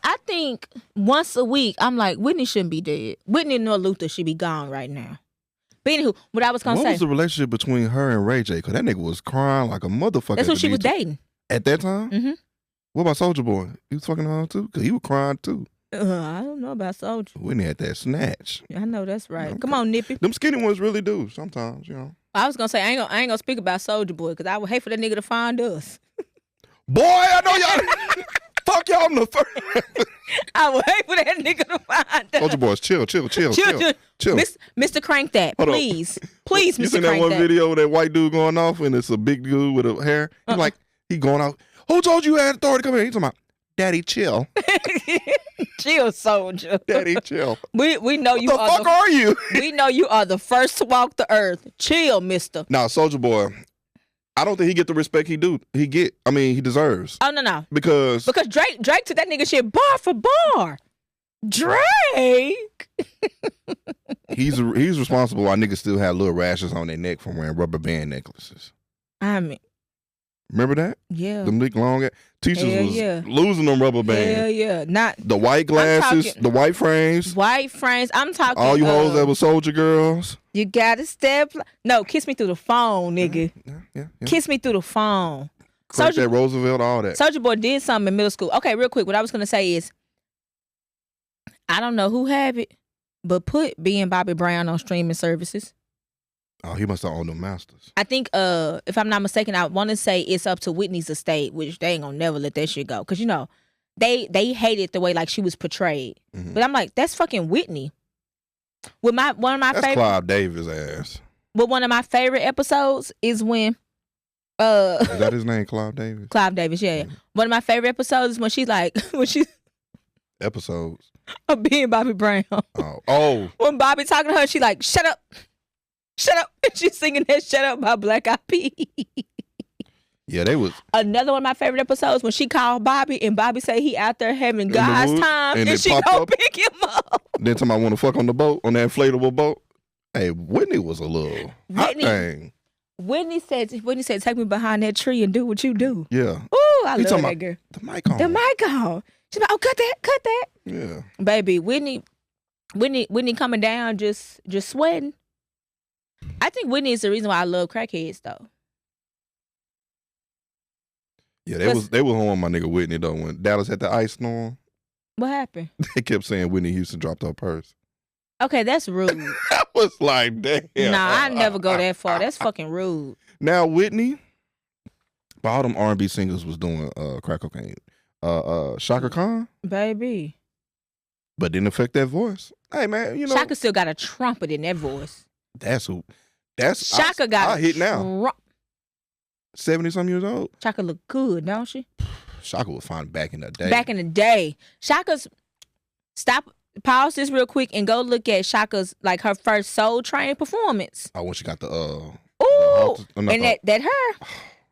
I think once a week, I'm like, Whitney shouldn't be dead. Whitney nor Luther should be gone right now. But anywho, what I was going to say. What was the relationship between her and Ray J? Because that nigga was crying like a motherfucker. That's who she was dating. At that time? Mm-hmm. What about Soulja Boy? He was fucking her too? Because he was crying too. I don't know about Soulja. Whitney had that snatch. I know that's right. Come on, Nippy. Them skinny ones really do sometimes, I was going to say, I ain't going to speak about Soulja Boy because I would hate for that nigga to find us. Boy, I know y'all. Fuck y'all in the first. I would hate for that nigga to find us. Soulja Boys, chill. Mr. Crank that, please. Please, Mr. Crank that. You seen that one video of that white dude going off and it's a big dude with a hair? He's like, he going out. Who told you had authority to come here? He's talking about, Daddy, chill. Chill, Soldier. Daddy, chill. We know you are. The fuck are you? We know you are the first to walk the earth. Chill, mister. Now, Soulja Boy, I don't think he get the respect he deserves. Oh no. Because Drake took that nigga shit bar for bar. Drake. he's responsible why niggas still have little rashes on their neck from wearing rubber band necklaces. I mean, remember that? Yeah. Them big long teachers was losing them rubber bands. Hell yeah. Not the white glasses, the white frames. White frames. I'm talking all you hoes that were soldier girls. You gotta step. No, kiss me through the phone, nigga. Yeah. Kiss me through the phone. Crack that Roosevelt, all that. Soulja Boy did something in middle school. Okay, real quick. What I was gonna say is, I don't know who have it, but put B and Bobby Brown on streaming services. Oh, he must have owned them masters. I think, if I'm not mistaken, I want to say it's up to Whitney's estate, which they ain't gonna never let that shit go. Cause they hated the way like she was portrayed. Mm-hmm. But I'm like, that's fucking Whitney. With one of my that's favorite. Clive Davis ass. But one of my favorite episodes is when Is that his name, Clive Davis? Clive Davis, yeah. One of my favorite episodes is when she's like Episodes. being Bobby Brown. Oh. When Bobby talking to her, she like, shut up. Shut up. And she's singing that Shut Up by Black Eyed Peas. Yeah, they was. Another one of my favorite episodes when she called Bobby and Bobby say he out there having God's time and she go pick him up. Then somebody want to fuck on the boat, on that inflatable boat. Hey, Whitney was a little hot thing. Whitney said, take me behind that tree and do what you do. Yeah. Ooh, I love that girl. The mic on. The mic on. She's like, oh, cut that. Yeah. Baby, Whitney coming down just sweating. I think Whitney is the reason why I love crackheads though. Yeah, they was on my nigga Whitney though when Dallas had the ice storm. What happened? They kept saying Whitney Houston dropped her purse. Okay, that's rude. I was like, damn. Nah, I never go that far. That's fucking rude. Now Whitney, all them R&B singers was doing crack cocaine. Shaka Khan, baby, but didn't affect that voice. Hey man, you know Shaka still got a trumpet in that voice. That's Shaka got I hit now. 70-some years old. Shaka look good, don't she? Shaka was fine back in the day. Back in the day, Shaka's pause this real quick and go look at Shaka's like her first Soul Train performance. Oh, when she got the and that her.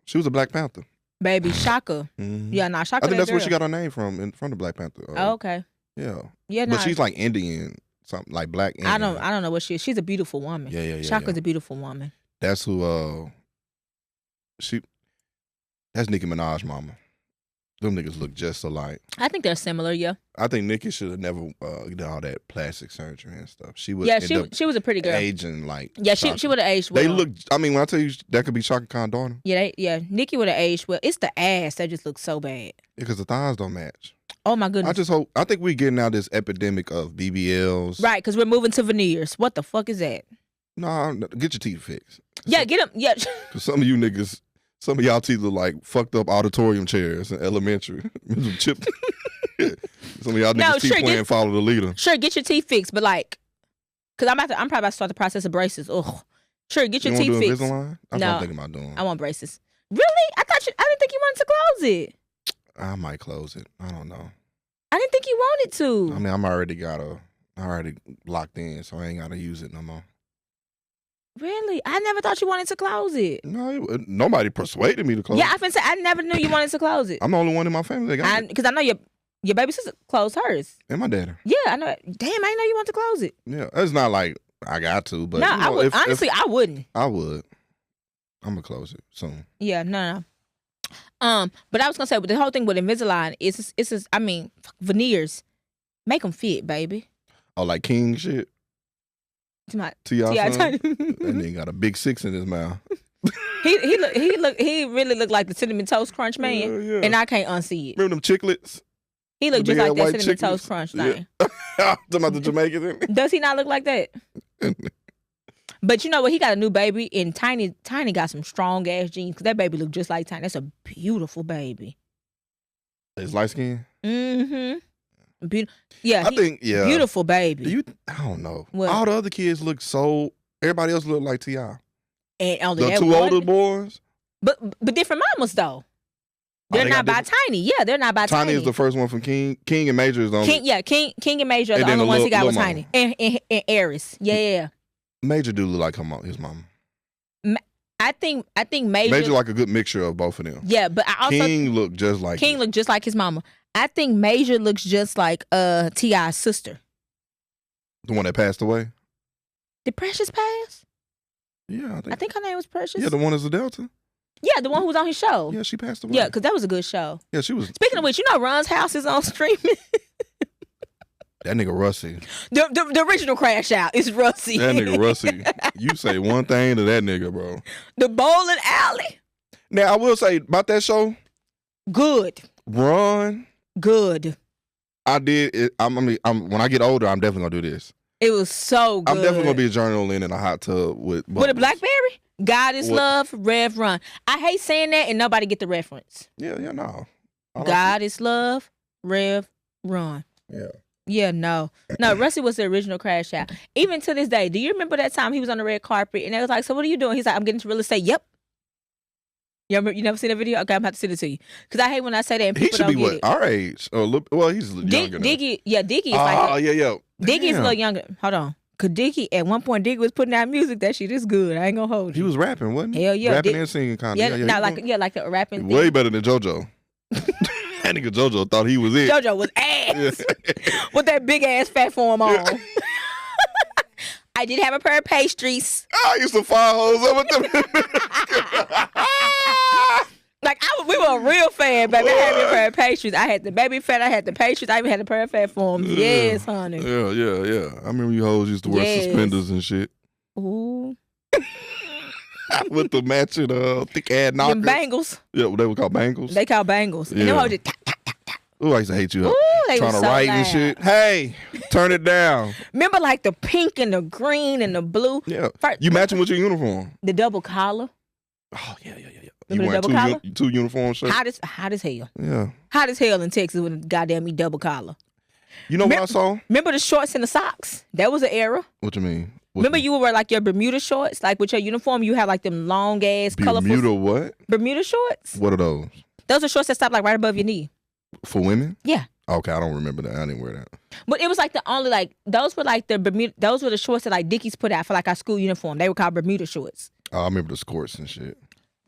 She was a Black Panther. Baby, Shaka. Mm-hmm. Yeah, nah, Shaka. I think that's where she got her name from the Black Panther. Okay. Yeah. Yeah, but she's like Indian, something like Black Indian. I don't know what she is. She's a beautiful woman. Yeah. Shaka's a beautiful woman. That's who. That's Nicki Minaj mama. Them niggas look just alike. I think they're similar, yeah. I think Nicki should have never did all that plastic surgery and stuff. She was she was a pretty girl. Aging like she would have aged well. They look. I mean, when I tell you that could be Shaka Khan's daughter. Yeah, Nicki would have aged well. It's the ass that just looks so bad. Because the thighs don't match. Oh my goodness. I think we're getting out this epidemic of BBLs. Right, because we're moving to veneers. What the fuck is that? Nah, get your teeth fixed. Yeah, get them. Yeah. Because some of you niggas. Some of y'all teeth look like fucked up auditorium chairs in elementary. Some of y'all niggas teeth playing follow the leader. Sure, get your teeth fixed, but like, cause I'm probably about to start the process of braces. Ugh. Sure, get your teeth fixed. Invisalign? That's what I'm thinking about doing. I want braces. Really? I didn't think you wanted to close it. I might close it. I don't know. I didn't think you wanted to. I mean, I'm already locked in, so I ain't gotta use it no more. Really? I never thought you wanted to close it. No, nobody persuaded me to close it. Yeah, I never knew you wanted to close it. I'm the only one in my family that got it. Because I know your baby sister closed hers. And my daddy. Yeah, I know. Damn, I didn't know you wanted to close it. Yeah, it's not like I got to, but no, I would. Honestly, I wouldn't. I would. I'm gonna close it soon. Yeah, no. But I was gonna say, but the whole thing with Invisalign is veneers, make them fit, baby. Oh, like King shit. T.I. That nigga got a big 6 in his mouth. he really looked like the Cinnamon Toast Crunch man, yeah. And I can't unsee it. Remember them chiclets? He looked just like that Cinnamon Toast Crunch thing. Talking about the Jamaicans. Does he not look like that? But you know what? He got a new baby, and Tiny got some strong ass genes because that baby looked just like Tiny. That's a beautiful baby. Is light skin? Mm-hmm. Beautiful baby. I don't know. What? All the other kids look everybody else look like T.I. And only the two older boys. But different mamas though. They're not by Tiny. Yeah, they're not by Tiny. Tiny is the first one from King. King and Major is the only. King and Major are the only ones he got with Tiny. And Aries. Yeah. Major do look like his mama. I think Major like a good mixture of both of them. Yeah, but I also King looked just like his mama. I think Major looks just like T.I.'s sister. The one that passed away? Did Precious pass? Yeah, I think her name was Precious. Yeah, the one is a Delta. Yeah, the one who was on his show. Yeah, she passed away. Yeah, because that was a good show. Yeah, she was. Speaking of which, you know Ron's house is on streaming. That nigga Rusty. The original Crash Out is Rusty. That nigga Rusty. You say one thing to that nigga, bro. The bowling alley. Now, I will say about that show. Good. Ron. Good. I did it. When I get older, I'm definitely gonna do this. It was so good. I'm definitely gonna be a journaling in a hot tub with a BlackBerry. God is love, Rev Run. I hate saying that and nobody get the reference. Yeah, no. God is love, Rev Run. Yeah. Yeah, no. Rusty was the original Crash Out. Even to this day, do you remember that time he was on the red carpet and they was like, "So what are you doing?" He's like, "I'm getting into real estate." Yep. You never seen that video? Okay, I'm about to send it to you because I hate when I say that and people don't get it. He should be what, our age? Well, he's younger. Diggy is like. Oh yeah. Diggy is a little younger. Hold on. Cause Diggy, at one point, Diggy was putting out music. That shit is good. I ain't gonna hold you. He was rapping, wasn't he? Hell yeah. Rapping and singing kind of. Yeah, like a rapping thing. Way better than JoJo. That nigga JoJo thought he was it. JoJo was ass. With that big ass fat form on. Yeah. I did have a pair of pastries. I used to fire hoes up with them. Like we were a real fan, baby. I had a pair of pastries. I had the baby fat. I had the pastries. I even had a pair of fat forms. Yes, honey. Yeah. I remember you hoes used to wear suspenders and shit. Ooh. With the matching thick ass knockers. Them bangles. Yeah, they were called bangles. They called bangles. Yeah. And them hoes just tap. Ooh, I used to hate you. Ooh, they trying to so write loud. and shit. Hey, turn it down. Remember like the pink and the green and the blue? Yeah. You matching with your uniform. The double collar. Oh, yeah. Remember You the double collar? two uniform shirts? Hot as hell. Yeah. Hot as hell in Texas with a goddamn double collar. You know what I saw? Remember the shorts and the socks? That was an era. What you mean? Remember you would wear like your Bermuda shorts? Like with your uniform, you have like them long ass colorful. Bermuda what? Bermuda shorts? What are those? Those are shorts that stop like right above your knee. For women? Yeah. Okay, I don't remember that. I didn't wear that. But it was like the only like those were like the Bermuda. Those were the shorts that like Dickies put out for like our school uniform. They were called Bermuda shorts. Oh, I remember the skirts and shit.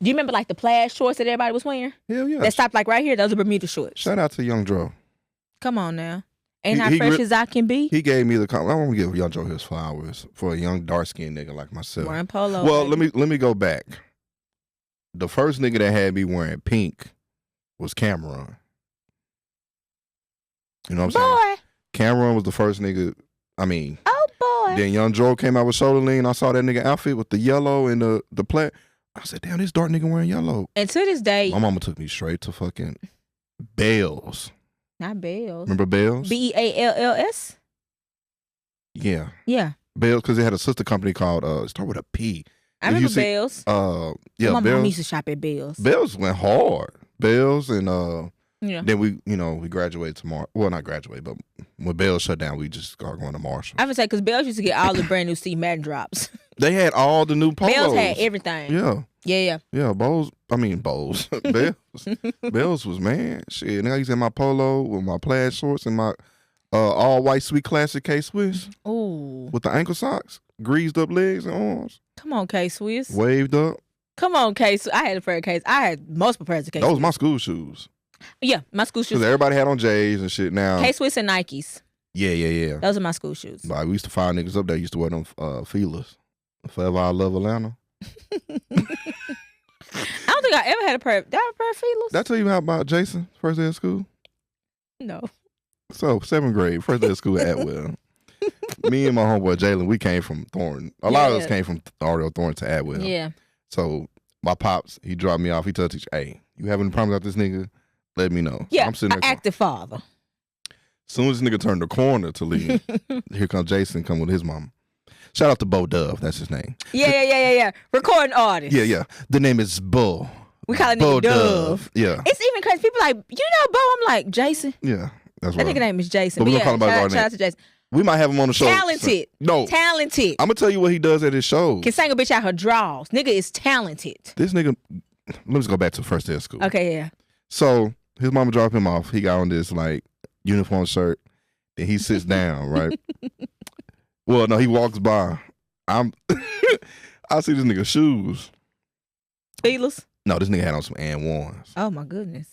Do you remember like the plaid shorts that everybody was wearing? Hell yeah. That stopped like right here. Those are Bermuda shorts. Shout out to Young Dro. Come on now. Ain't I fresh as I can be? He gave me the compliment. I want to give Young Dro his flowers for a young dark skinned nigga like myself. Wearing polo. Well, baby. let me go back. The first nigga that had me wearing pink was Cameron. You know what I'm saying? Cameron was the first nigga. I mean, oh boy. Then Young Dro came out with Shoulder Lean. I saw that nigga outfit with the yellow and the plaid. I said, damn, this dark nigga wearing yellow. And to this day, my mama took me straight to fucking Bells. Not Bells. Remember Bells? Bells? Yeah. Yeah. Bells, because they had a sister company called start with a P. I remember Bells. Yeah, my Bells. mom used to shop at Bells. Bells went hard. Bells and yeah. Then we graduated to Marshall. Well, not graduate, but when Bells shut down, we just started going to Marshall. I would say because Bells used to get all the brand new Steve Madden drops. They had all the new polos. Bells had everything. Yeah. Yeah. Bowls. Bells was, man, shit. Now he's in my polo with my plaid shorts and my all white sweet classic K-Swiss. Ooh. With the ankle socks, greased up legs and arms. Come on, K-Swiss. Waved up. Come on, K-Swiss. I had a pair of K-Swiss. I had multiple pairs of K-Swiss. Those was my school shoes. Yeah, my school shoes. Because everybody had on J's and shit now. K-Swiss and Nikes. Yeah. Those are my school shoes. But we used to find niggas up there used to wear them feelers. Forever I Love Atlanta. I don't think I ever had a pair. Did I have a pair of feelers? Did I tell you about Jason, first day of school? No. So, 7th grade, first day of school at Atwell. Me and my homeboy Jalen, we came from Thornton. A lot of us came from RL Thornton to Atwell. Yeah. So, my pops, he dropped me off. He told the teacher, hey, you having any problems with this nigga? Let me know. Yeah, I'm sitting there. Active father. Soon as this nigga turned the corner to leave, here comes Jason, come with his mama. Shout out to Bo Dove, that's his name. Yeah. Recording artist. Yeah. The name is Bo. We call it Bo nigga Dove. Yeah. It's even crazy. People like, you know Bo? I'm like, Jason. Yeah, that's that right. nigga name is Jason. But we gonna call him by our name. Shout out to Jason. We might have him on the show. Talented. No. Talented. I'm gonna tell you what he does at his show. Can sing a bitch out her draws. Nigga is talented. This nigga, let me just go back to the first day of school. Okay, yeah. So his mama dropped him off. He got on this like uniform shirt. Then he sits down, right? Well, no, he walks by. I see this nigga shoes. Feelers? No, this nigga had on some And Ones. Oh my goodness.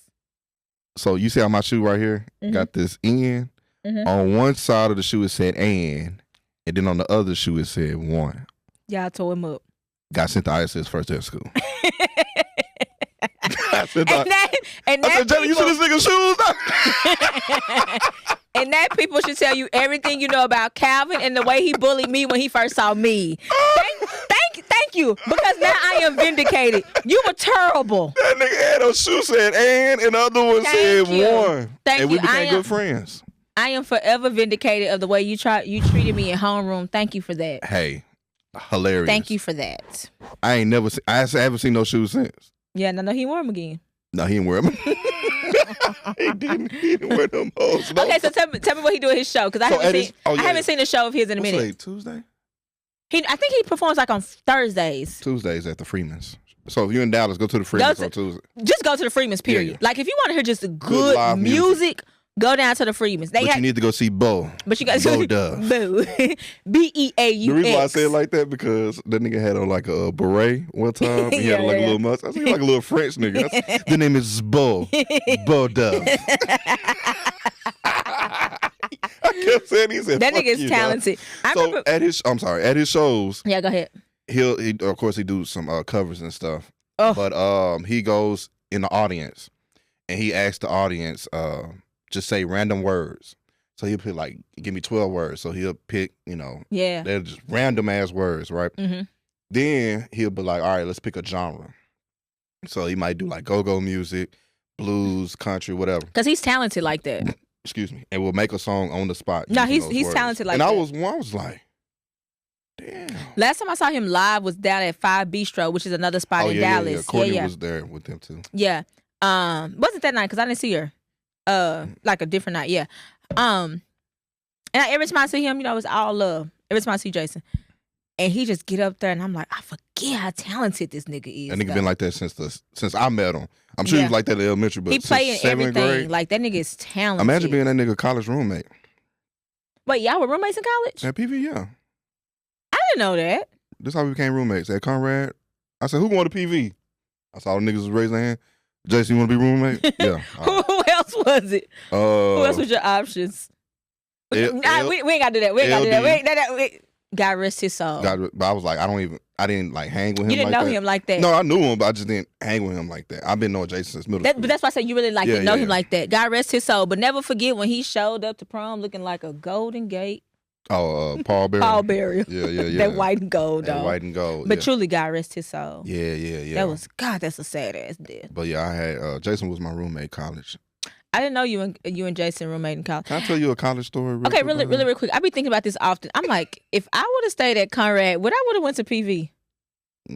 So you see how my shoe right here got this N? On one side of the shoe it said and then on the other shoe it said 1. Y'all tore him up. Got sent to ISS first day of school. I said, Jelly, you see this nigga's shoes? And that people should tell you everything you know about Calvin and the way he bullied me when he first saw me. Thank you, because now I am vindicated. You were terrible. That nigga had a shoe said and the other one said 1. And we became good friends. I am forever vindicated of the way you treated me in homeroom. Thank you for that. Hey, hilarious. Thank you for that. I haven't seen those shoes since. Yeah, no, he wore them again. No, he didn't wear them. He didn't wear them hoes. No. Okay, so tell me what he do at his show, because I haven't seen a show of his in a minute. Today, Tuesday? I think he performs like on Thursdays. Tuesdays at the Freemans. So if you're in Dallas, go to the Freemans on Tuesday. Just go to the Freemans, period. Yeah. Like if you want to hear just good live music, go down to the Freemans. You need to go see Bo. But you got Bo Dove. Boo. B-E-A-U-X. The reason why I say it like that because that nigga had on like a beret one time. He had like a little mustache. I was like a little French nigga. The name is Bo. Bo Dove. I kept saying he said that nigga is talented. At his shows. Yeah, go ahead. He of course he do some covers and stuff. Oh. But he goes in the audience and he asks the audience just say random words. So he'll put like give me 12 words. So he'll pick, they're just random ass words, right? Mm-hmm. Then he'll be like, all right, let's pick a genre. So he might do like go-go music, blues, country, whatever. Because he's talented like that. Excuse me. And we'll make a song on the spot. No, he's talented like that. And I was like, damn. Last time I saw him live was down at 5 Bistro, which is another spot in Dallas. Yeah. Courtney was there with them too. Yeah. Wasn't that night? Because I didn't see her. Like a different night. Yeah. And every time I see him, it's all love. Every time I see Jason, and he just get up there, and I'm like, I forget how talented this nigga is. That nigga been like that since I met him. I'm sure he was like that in elementary, but he play in everything. Grade, like that nigga is talented. Imagine being that nigga college roommate. Wait, y'all were roommates in college? At PV, yeah. I didn't know that. This how we became roommates. At Conrad, I said, who going to PV? I saw the niggas was raising their hand. Jason, you want to be roommate? Yeah. Who else was it? Who else was your options? We ain't got to do that. We ain't got to do that. God rest his soul. But I was like, I didn't like hang with him. You didn't know him like that. No, I knew him, but I just didn't hang with him like that. I've been knowing Jason since middle school. But that's why I said you really didn't know him like that. God rest his soul. But never forget when he showed up to prom looking like a Golden Gate. Oh, Paul Bearer. Paul Bearer. Yeah. That white and gold, though. White and gold. But truly, God rest his soul. Yeah. That was, God, that's a sad ass death. But yeah, I had, Jason was my roommate in college. I didn't know you and Jason roommate in college. Can I tell you a college story? Really quick. I be thinking about this often. I'm like, if I would have stayed at Conrad, would I went to PV?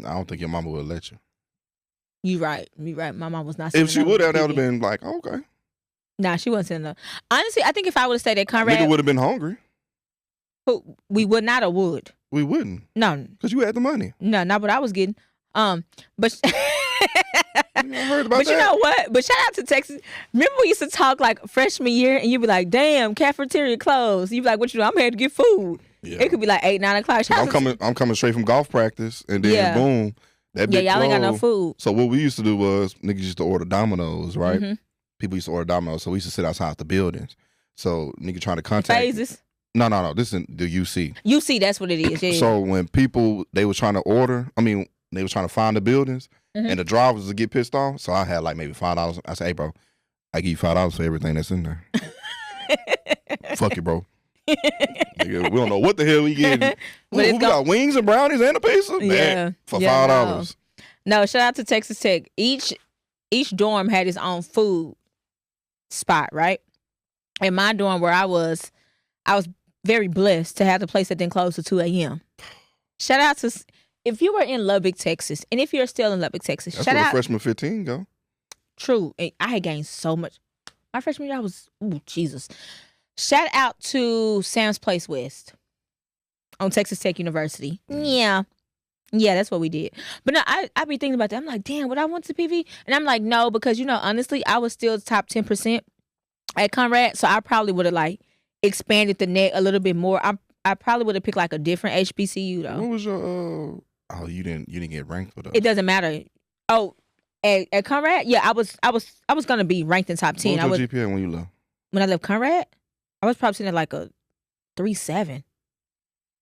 I don't think your mama would let you. You right. My mom was not. If she would have, that would have been like, okay. Nah, she wasn't sending up. Honestly, I think if I would have stayed at Conrad, nigga would have been hungry. We would not or would? We wouldn't. No. Because you had the money. No, not what I was getting. But I heard about but that. You know what? But shout out to Texas. Remember we used to talk like freshman year and you'd be like, damn, cafeteria closed. You'd be like, what you do? I'm here to get food. Yeah. It could be like 8, 9 o'clock. I'm coming straight from golf practice and then boom. That y'all ain't got no food. So what we used to do was niggas used to order Domino's, right? Mm-hmm. People used to order Domino's, so we used to sit outside the buildings. So nigga trying to contact Phases. No. This is the UC. UC, that's what it is. Yeah. So when people they were trying to they were trying to find the buildings and the drivers would get pissed off. So I had like maybe $5. I said, hey bro, I give you $5 for everything that's in there. Fuck you, bro. Nigga, we don't know what the hell we getting. We got wings and brownies and a pizza? Yeah. For $5. No, shout out to Texas Tech. Each dorm had its own food spot, right? In my dorm where I was very blessed to have the place that didn't close till 2 a.m. Shout out to, if you were in Lubbock, Texas, and if you're still in Lubbock, Texas, that's shout where out. The freshman 15 go. True. I had gained so much. My freshman year, I was, Jesus. Shout out to Sam's Place West on Texas Tech University. Yeah, that's what we did. But no, I be thinking about that. I'm like, damn, would I want to PV? And I'm like, no, because, honestly, I was still top 10% at Conrad, so I probably would have, expanded the net a little bit more. I probably would have picked, a different HBCU, though. What was your, you didn't get ranked with us. It doesn't matter. Oh, at Conrad? Yeah, I was going to be ranked in top 10. What was your GPA when you left? When I left Conrad? I was probably sitting at a 3.7.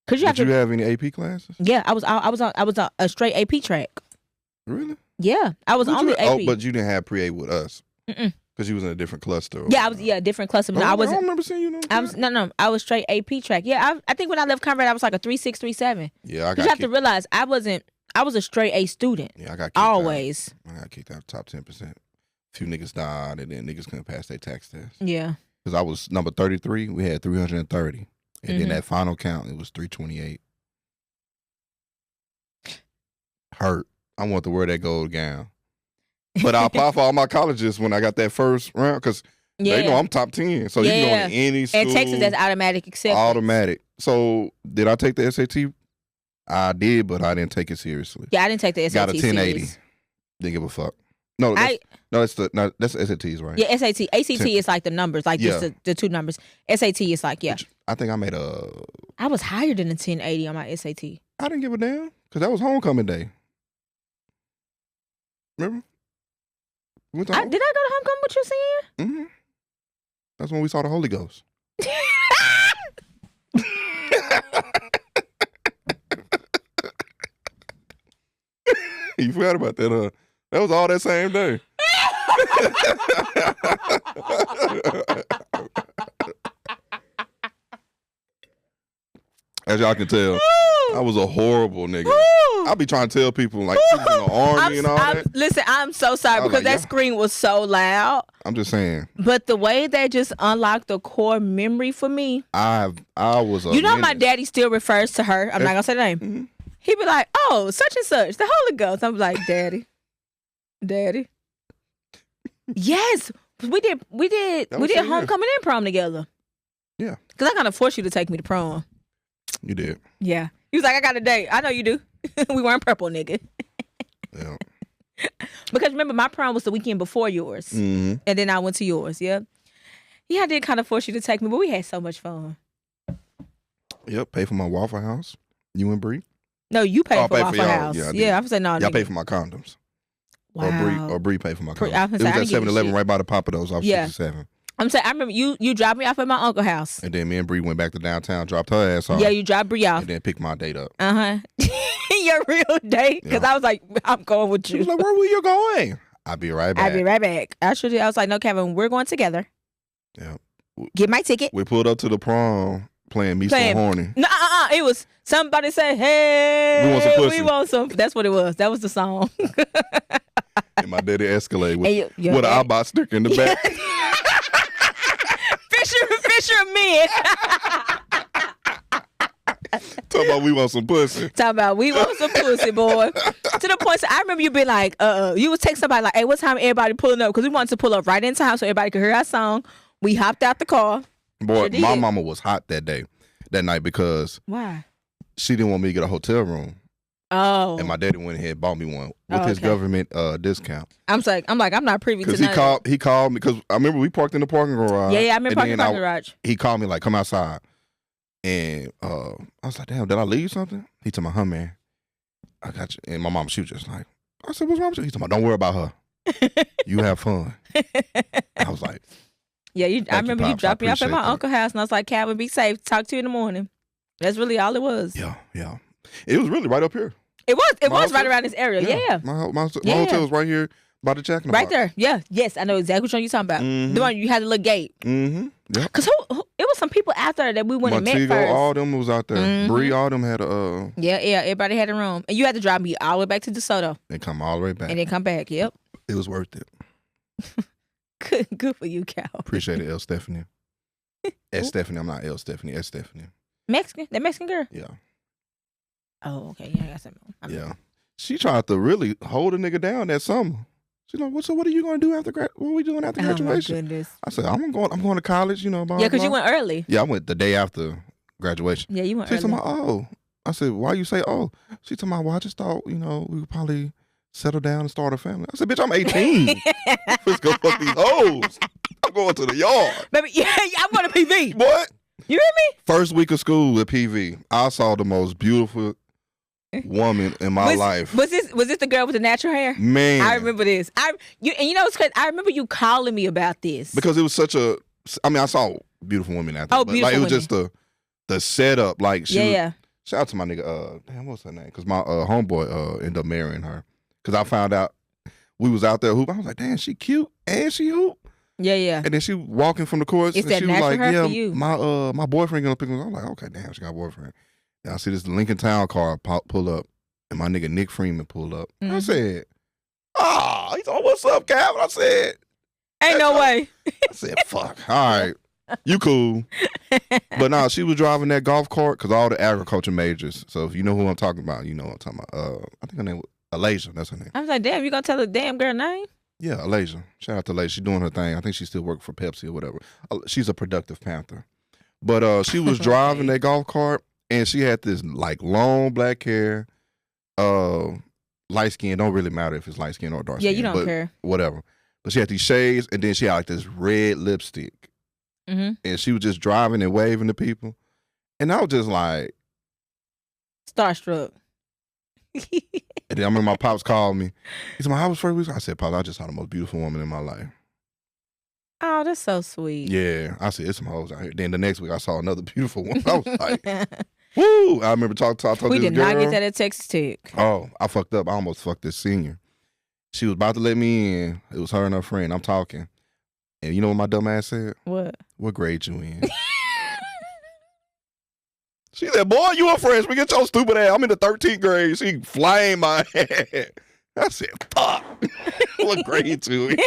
Did you have any AP classes? Yeah, I was on a straight AP track. Really? Yeah, I was on the AP. Oh, but you didn't have pre-A with us. Because you was in a different cluster. Yeah, I was a different cluster. But I don't remember seeing you. I was straight AP track. Yeah, I think when I left Conrad, I was like a 3.6, 3.7. Yeah, you have to realize I was a straight A student. Yeah, I got kicked always. I got kicked out top 10%. A few niggas died, and then niggas couldn't pass their tax test. Yeah. Because I was number 33. We had 330. And then that final count, it was 328. Hurt. I want to wear that gold gown. But I apply for all my colleges when I got that first round because they know I'm top 10. So you can go to any school. And Texas, that's automatic acceptance. Automatic. So did I take the SAT? I did, but I didn't take it seriously. Yeah, I didn't take the SAT. Got a 1080. Serious. Didn't give a fuck. No, that's SATs, right? Yeah, SAT. ACT is like the numbers, like just the two numbers. SAT is like, yeah. I think I made I was higher than a 1080 on my SAT. I didn't give a damn because that was homecoming day. Remember? Did I go to homecoming with you, senior? Mm-hmm. That's when we saw the Holy Ghost. You forgot about that, huh? That was all that same day. As y'all can tell, I was a horrible nigga. I be trying to tell people, like, people in the army and all that. Listen, I'm so sorry because that screen was so loud. I'm just saying. But the way they just unlocked the core memory for me. I was a menace. My daddy still refers to her. I'm not going to say the name. Mm-hmm. He'd be like, oh, such and such, the Holy Ghost. I'm like, Daddy. Yes, we did homecoming and prom together. Yeah. Because I kind of forced you to take me to prom. You did. Yeah. He was like, I got a date. I know you do. We weren't purple, nigga. Yeah. Because remember, my prom was the weekend before yours. Mm-hmm. And then I went to yours, yeah. Yeah, I did kind of force you to take me, but we had so much fun. Yep, pay for my Waffle House. You and Bree? No, you paid for Waffle House. Yeah, I was saying no. Y'all paid for my condoms. Wow. Or Bree paid for my condoms. It was at at 7-Eleven right by the Papados off 67. I'm saying I remember you dropped me off at my uncle's house. And then me and Bree went back to downtown, dropped her ass off. Yeah, you dropped Bree off. And then picked my date up. Your real date? Because I was like, I'm going with you. She was like, where were you going? I'll be right back. I was like, no, Kevin, we're going together. Yeah. Get my ticket. We pulled up to the prom playing Me So Horny. No, it was somebody said, hey, we want some pussy. We want some. That's what it was. That was the song. And my daddy Escalade with an eyebot sticker in the back. Fisher men. Talking about we want some pussy. Talking about we want some pussy, boy. To the point, I remember you being like, you would take somebody like, hey, what time everybody pulling up? Because we wanted to pull up right in time so everybody could hear our song. We hopped out the car. Boy, my mama was hot that night because why? She didn't want me to get a hotel room. Oh. And my daddy went ahead and bought me one with his government discount. I'm not privy to that. He called me because I remember we parked in the parking garage. Yeah, I remember parking in the parking garage. He called me like, come outside. And I was like, damn, did I leave something? He told me, huh, man, I got you. And my mom, she was just like, I said, what's wrong with you? He told me, don't worry about her. You have fun. I was like, yeah, I remember you dropped me off at my uncle's house, and I was like, Calvin, be safe. Talk to you in the morning. That's really all it was. Yeah. It was really right up here. It was right around this area. Yeah. My hotel was right here by the Jack in the Box. Right there. Yeah. Yes, I know exactly which one you're talking about. Mm-hmm. The one you had the little gate. Mm-hmm. Yeah. Because it was some people out there that we wouldn't have met first. All them was out there. Mm-hmm. Bree, all them had a... Yeah, everybody had a room. And you had to drive me all the way back to DeSoto. And come all the way back. And then come back, yep. It was worth it. Good for you, Cal. Appreciate it, El Stephanie. S. Stephanie, I'm not El Stephanie, S. Stephanie. Mexican? That Mexican girl? Yeah. Oh, okay. Yeah, I got something. Yeah. She tried to really hold a nigga down that summer. She's like, what are you going to do after what are we doing after graduation? Oh, my goodness. I said, I'm going to college, blah, yeah, because you went early. Yeah, I went the day after graduation. Yeah, you went early. She's talking about, I said, why you say, She's talking about, well, I just thought, we would probably settle down and start a family. I said, bitch, I'm 18. Let's go fuck these hoes. I'm going to the yard. Baby, yeah, I'm going to PV. What? You hear me? First week of school at PV, I saw the most beautiful woman in my life. Was this the girl with the natural hair? Man, I remember this. It's crazy. I remember you calling me about this because it was such a. I mean, I saw beautiful women out there, but like it was just the setup. Like shout out to my nigga. Damn, what's her name? Because my homeboy ended up marrying her. Because I found out we was out there hoop. I was like, damn, she cute and she hoop. Yeah. And then she walking from the course. It's and that she was like, for you. my boyfriend gonna pick me up. I'm like, okay, damn, she got a boyfriend. And I see this Lincoln Town car pull up, and my nigga Nick Freeman pull up. Mm-hmm. I said, he's on, what's up, Calvin? I said, ain't no way. I said, fuck. All right. You cool. But no, she was driving that golf cart because all the agriculture majors. So if you know who I'm talking about, you know what I'm talking about. I think her name was Alasia. That's her name. I was like, damn, you gonna tell the damn girl name? Yeah, Alasia. Shout out to Alasia. She's doing her thing. I think she still working for Pepsi or whatever. She's a productive Panther. But she was driving that golf cart, and she had this like long black hair, light skin. Don't really matter if it's light skin or dark skin. Yeah, you don't care. Whatever. But she had these shades, and then she had like this red lipstick. Mm-hmm. And she was just driving and waving to people. And I was just like... starstruck. And then I remember my pops called me. He said, how was first week? I said, Pops, I just saw the most beautiful woman in my life. Oh, that's so sweet. Yeah. I said, it's some hoes out here. Then the next week, I saw another beautiful one. I was like, woo! I remember talking to this girl. We did not get that at Texas Tech. Oh, I fucked up. I almost fucked this senior. She was about to let me in. It was her and her friend. I'm talking. And you know what my dumb ass said? What? What grade you in? She said, boy, you a freshman. Get your stupid ass. I'm in the 13th grade. She flamed my head. I said, fuck. What grade you in?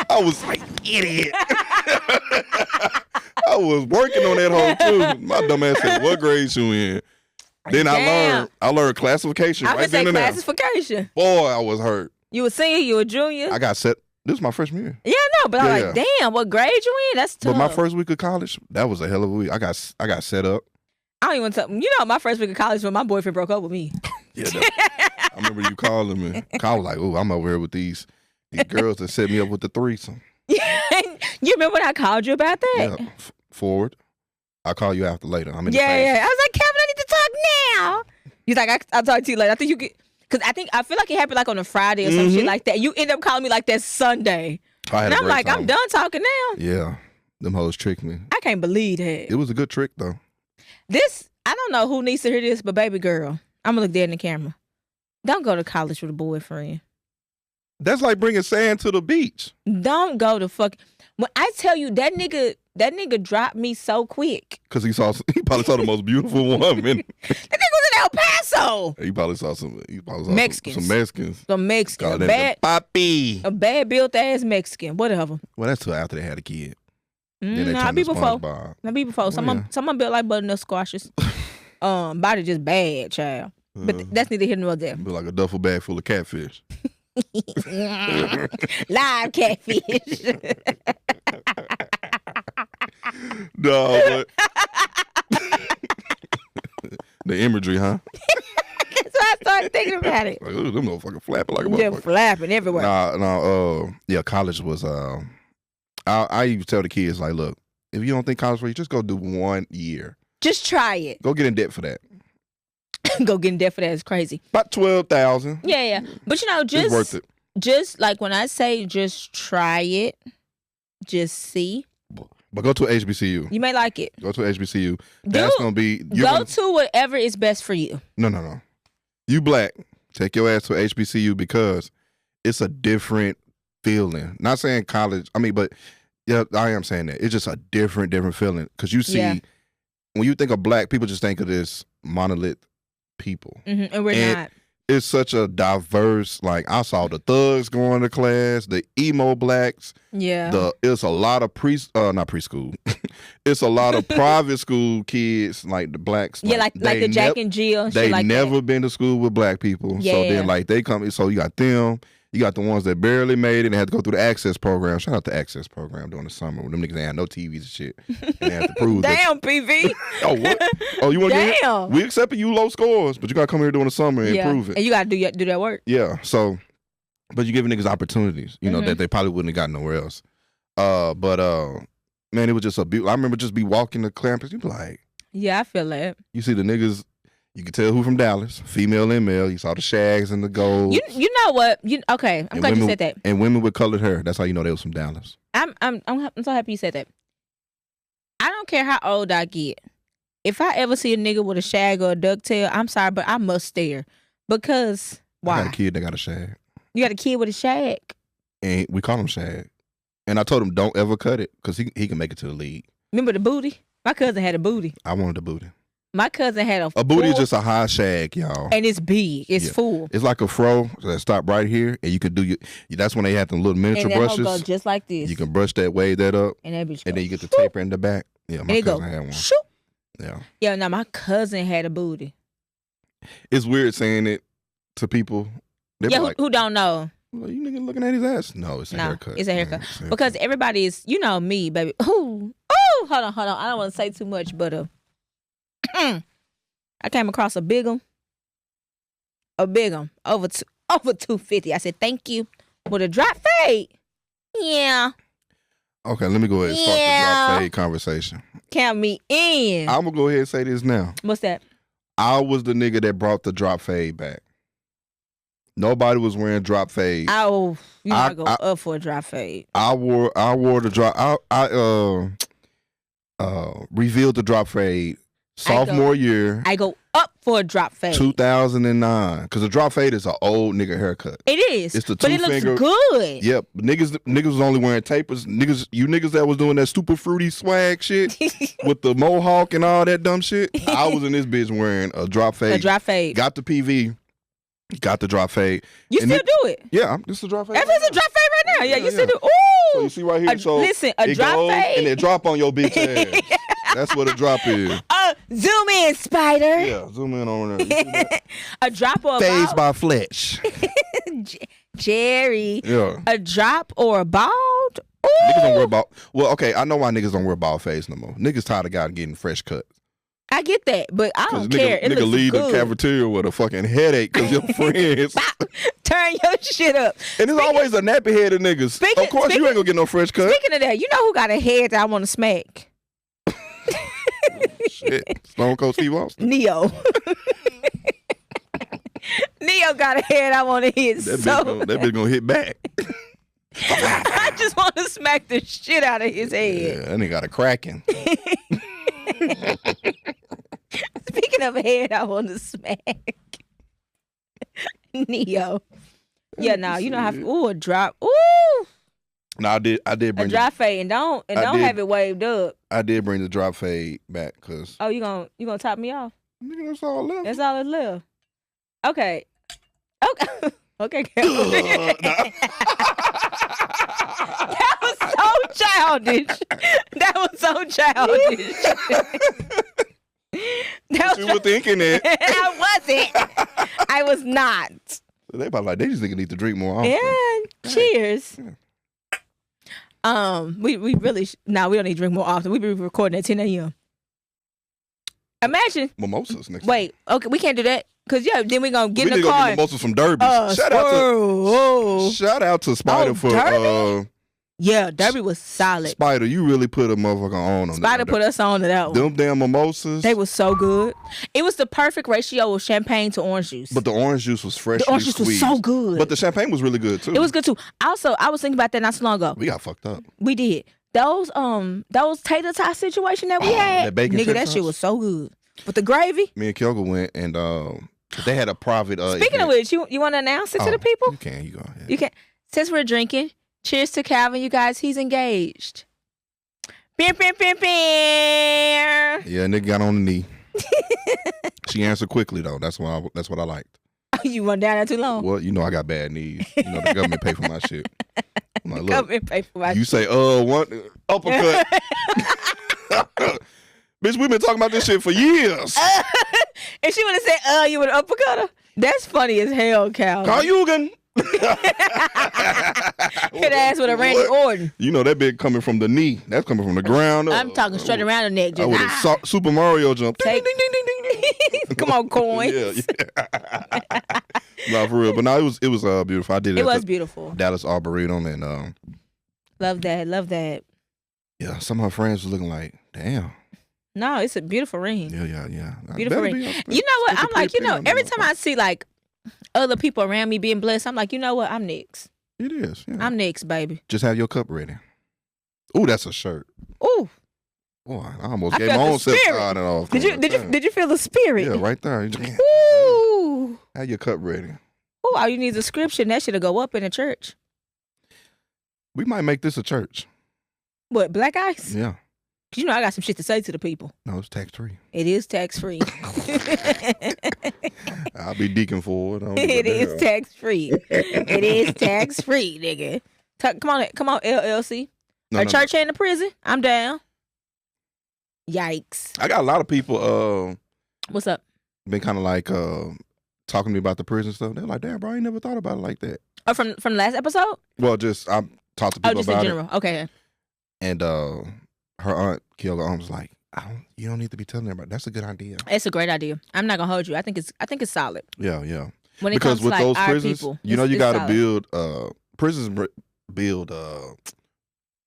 I was like, idiot. I was working on that whole too. My dumb ass said, what grade you in? Then Damn. I learned classification. I right would say then and there. classification. Boy, I was hurt. You a senior, you a junior? I got set. This was my freshman year. Yeah, I know, but I'm like, damn, what grade you in? That's tough. But my first week of college, that was a hell of a week. I got set up. I don't even tell you know my first week of college when my boyfriend broke up with me. Yeah, I remember you calling me. I was like, oh, I'm over here with these girls that set me up with the threesome. You remember when I called you about that? Yeah, forward. I'll call you after later. I'm in the Yeah. I was like, Kevin, I need to talk now. He's like, I'll talk to you later. I think you get, because I feel like it happened like on a Friday or some shit like that. You end up calling me like that Sunday. And I'm like, I'm done talking now. Yeah, them hoes tricked me. I can't believe that. It was a good trick though. This, I don't know who needs to hear this, but baby girl, I'm going to look dead in the camera. Don't go to college with a boyfriend. That's like bringing sand to the beach. Don't go to fuck. When I tell you, that nigga dropped me so quick. Because he probably saw the most beautiful woman. That nigga was in El Paso. He probably saw some Mexicans. Some Mexicans. Some Mexican. A bad built ass Mexican. Whatever. Well, that's till after they had a kid. I'll be before. Someone built like butternut squashes. Body just bad, child. But that's neither here nor there. Be like a duffel bag full of catfish. Live catfish. No, but the imagery, huh? That's why I started thinking about it. Like, them motherfucking flapping like a motherfucker. They're flapping everywhere. Yeah, college was. I even tell the kids like, look, if you don't think college for you, just go do 1 year. Just try it. Go get in debt for that. Go get in debt for that is crazy. About $12,000. Yeah. But you know, it's worth it. Just like when I say just try it, just see. But go to a HBCU. You may like it. Go to a HBCU. That's gonna be. To whatever is best for you. No. You black, take your ass to a HBCU because it's a different feeling. Not saying college. I mean, but yeah, I am saying that it's just a different feeling because you see when you think of black people, just think of this monolith people, and we're not. It's such a diverse. Like I saw the thugs going to class, the emo blacks. Yeah. It's a lot of not preschool. It's a lot of private school kids, like the blacks. Yeah, like the Jack and Jill. They like never been to school with black people. Yeah. So then like they come. So you got them. You got the ones that barely made it and had to go through the Access program. Shout out the Access program during the summer when them niggas ain't had no TVs and shit. And they had to prove Damn, PV. Oh, what? Oh, you want to get Damn. We accepted you low scores, but you got to come here during the summer and prove it. And you got to do that work. Yeah. So, but you giving niggas opportunities, you know, that they probably wouldn't have got nowhere else. Man, it was just a beautiful. I remember just be walking the campus. You be like, yeah, I feel that. You see the niggas. You can tell who from Dallas, female and male. You saw the shags and the gold. You know what? Okay, I'm glad you said that. And women with colored hair. That's how you know they was from Dallas. I'm so happy you said that. I don't care how old I get. If I ever see a nigga with a shag or a ducktail, I'm sorry, but I must stare. Because why? I got a kid that got a shag. You got a kid with a shag? And we call him shag. And I told him don't ever cut it because he can make it to the league. Remember the booty? My cousin had a booty. I wanted the booty. My cousin had a booty is just a high shag, y'all. And it's big. It's full. It's like a fro that stop right here, and you can do that's when they have them little miniature brushes. Go just like this. You can brush that, wave that up, and that bitch and then you get the taper in the back. Yeah, my cousin had one. Shoop. Yeah. Yeah, now my cousin had a booty. It's weird saying it to people. Yeah, who don't know. Like, you nigga looking at his ass? No, it's a haircut. It's a haircut. Yeah, because everybody is, me, baby. Ooh, hold on. I don't want to say too much, but I came across a big one, over 250. I said thank you with a drop fade. Yeah. Okay, let me go ahead and start the drop fade conversation. Count me in. I'm gonna go ahead and say this now. What's that? I was the nigga that brought the drop fade back. Nobody was wearing drop fade. Oh, I go up for a drop fade. I wore the drop. I revealed the drop fade sophomore year. I go up for a drop fade. 2009, because the drop fade is an old nigga haircut. It is. It's the but it finger. Looks good. Yep, niggas was only wearing tapers. Niggas that was doing that super fruity swag shit with the mohawk and all that dumb shit. I was in this bitch wearing a drop fade. A drop fade. Got the PV. Got the drop fade. You still do it? Yeah, this is a drop fade. This is a drop fade right now. Yeah, you still do. Ooh. So you see right here. So listen, a drop fade and it drop on your bitch ass. That's what a drop is. Zoom in, Spider. Yeah, zoom in on there. A drop or a Phased bald? by flesh. Jerry. Yeah. A drop or a bald? Ooh. Niggas don't wear bald. Well, okay, I know why niggas don't wear bald face no more. Niggas tired of God getting fresh cuts. I get that, but I don't care. It nigga looks leave good. the cafeteria with a fucking headache because your friends. Turn your shit up. And there's always a nappy headed niggas. Of course, you ain't gonna get no fresh cut. Speaking of that, you know who got a head that I want to smack? Shit. Stone Cold Steve Austin. Neo. Neo got a head I want to hit That bitch gonna hit back. I just want to smack the shit out of his head. Yeah, that nigga got a cracking. Speaking of head, I want to smack Neo. Yeah, now you know how. Ooh, a drop. Ooh. No, I did bring a drop fade and don't have it waved up. I did bring the drop fade back because. Oh, you gonna top me off? Nigga, that's all left. That's all that's left. Okay. Okay. That was so childish. That was so childish. You were thinking it. I wasn't. I was not. They probably like, they just need to drink more often. Yeah. Cheers. Yeah. We really we don't need to drink more often. We be recording at 10 a.m. Imagine mimosas next. Wait, okay, we can't do that because then we gonna get in the car. Get mimosas from Derby. Shout out to Spider for Derby? Yeah, Derby was solid. Spider, you really put a motherfucker on Spider put us on to that one. Them damn mimosas. They was so good. It was the perfect ratio of champagne to orange juice. But the orange juice was freshly The orange juice squeezed. was so good. But the champagne was really good too. It was good too. Also, I was thinking about that not so long ago. We got fucked up. We did. Those tater tot situation that we had. That bacon nigga, that shit was so good. With the gravy. Me and Kyogo went and they had a private Speaking of which, you want to announce it to the people? You can, you go ahead. You can. Since we're drinking, cheers to Calvin, you guys. He's engaged. Bam, bam, bam, bam. Yeah, nigga got on the knee. She answered quickly though. That's what I liked. You went down there too long. Well, you know I got bad knees. You know the government pay for my shit. I'm like, look, government pay for my you shit. say, one uppercut. Bitch, we've been talking about this shit for years. And she would have said, you would uppercut her? That's funny as hell, Cal. Carl Yugen. Hit ass with a Randy Orton. You know that bit coming from the knee. That's coming from the ground up. I'm talking straight around the neck. I would have Super Mario jump. Ding, ding, ding, ding, ding, ding. Come on, coins. Yeah. No, for real. But no, it was beautiful. I did it. It was beautiful. Dallas Arboretum and love that. Yeah, some of her friends was looking like, damn. No, it's a beautiful ring. Yeah. Beautiful ring. You know what? I'm like, every time I see like other people around me being blessed, I'm like, you know what? I'm next. It is. Yeah. I'm next, baby. Just have your cup ready. Ooh, that's a shirt. Ooh. Boy, I almost gave my own self started off. Did you feel the spirit? Yeah, right there. Ooh. Have your cup ready. Ooh, all you need is a subscription. That should go up in a church. We might make this a church. What, Black Ice? Yeah. You know I got some shit to say to the people. No, it's tax-free. It is tax-free. I'll be deacon for it. It is tax-free. It is tax-free, nigga. Come on, LLC. A church ain't a prison. I'm down. Yikes. I got a lot of people what's up? Been kind of like talking to me about the prison stuff. They're like, damn, bro, I ain't never thought about it like that. Oh, from the last episode? Well, just I talked to people just about in general. it. Okay. And her aunt, Keola Aunt, was like, you don't need to be telling everybody. That's a good idea. It's a great idea. I'm not gonna hold you. I think it's solid. Yeah. When it Because comes with to those our prisons, people, you know, you it's got to solid. build prisons build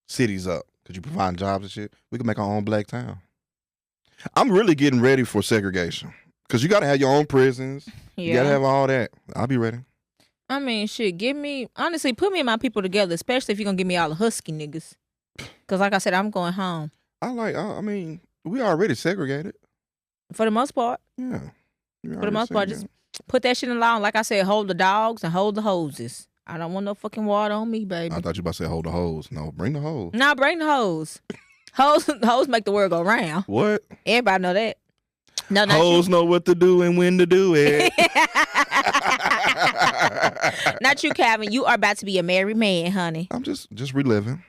cities up because you provide jobs and shit. We can make our own black town. I'm really getting ready for segregation because you got to have your own prisons. Yeah. You got to have all that. I'll be ready. I mean, shit. Honestly, put me and my people together, especially if you're gonna give me all the husky niggas. Because, like I said, I'm going home. I mean, we already segregated. For the most part. Yeah. For the most part, just put that shit in law. Like I said, hold the dogs and hold the hoses. I don't want no fucking water on me, baby. I thought you about to say hold the hose. No, bring the hose. Nah, bring the hose. Hose make the world go round. What? Everybody know that. No, not Hoes know what to do and when to do it. Not you, Calvin. You are about to be a married man, honey. I'm just reliving.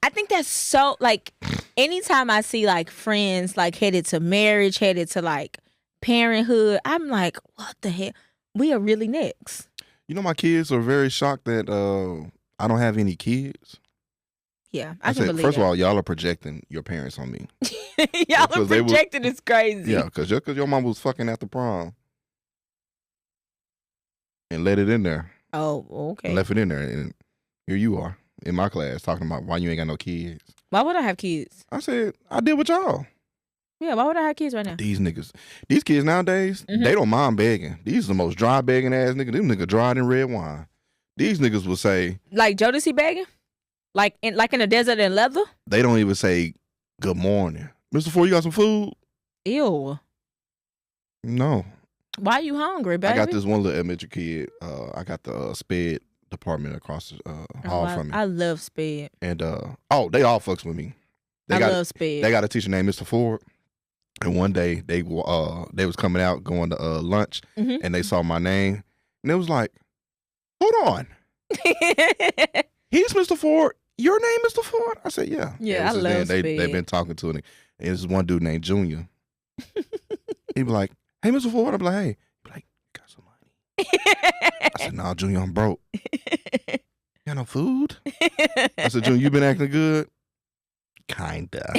I think that's so, like, anytime I see, like, friends, like, headed to marriage, headed to, like, parenthood, I'm like, what the hell? We are really next. You know, my kids are very shocked that I don't have any kids. Yeah, I can said, believe first that. of all, y'all are projecting your parents on me. Y'all are Because they were- projecting is crazy. Yeah, because your mom was fucking at the prom and let it in there. Oh, okay. And left it in there. And here you are in my class talking about why you ain't got no kids. Why would I have kids? I said, I did with y'all. Yeah, why would I have kids right now? These niggas. These kids nowadays, they don't mind begging. These are the most dry begging ass niggas. Them niggas drier than red wine. These niggas will say, Like Jodeci begging? Like in the desert in leather? they don't even say good morning. Mr. Ford, you got some food? Ew. No. Why are you hungry, baby? I got this one little elementary kid. I got the sped department across the hall from me. I love sped. And they all fucks with me. I love sped. They got a teacher named Mr. Ford. And one day they was coming out going to lunch, and they saw my name, and it was like, hold on, he's Mr. Ford. Your name, Mr. Ford? I said, yeah. Yeah, I love They've sped. been talking to him. And this one dude named Junior. He'd be like, hey, Mr. Ford. I'd be like, hey. He'd be like, got some money? I said, nah, Junior, I'm broke. You got no food? I said, Junior, you been acting good? Kinda.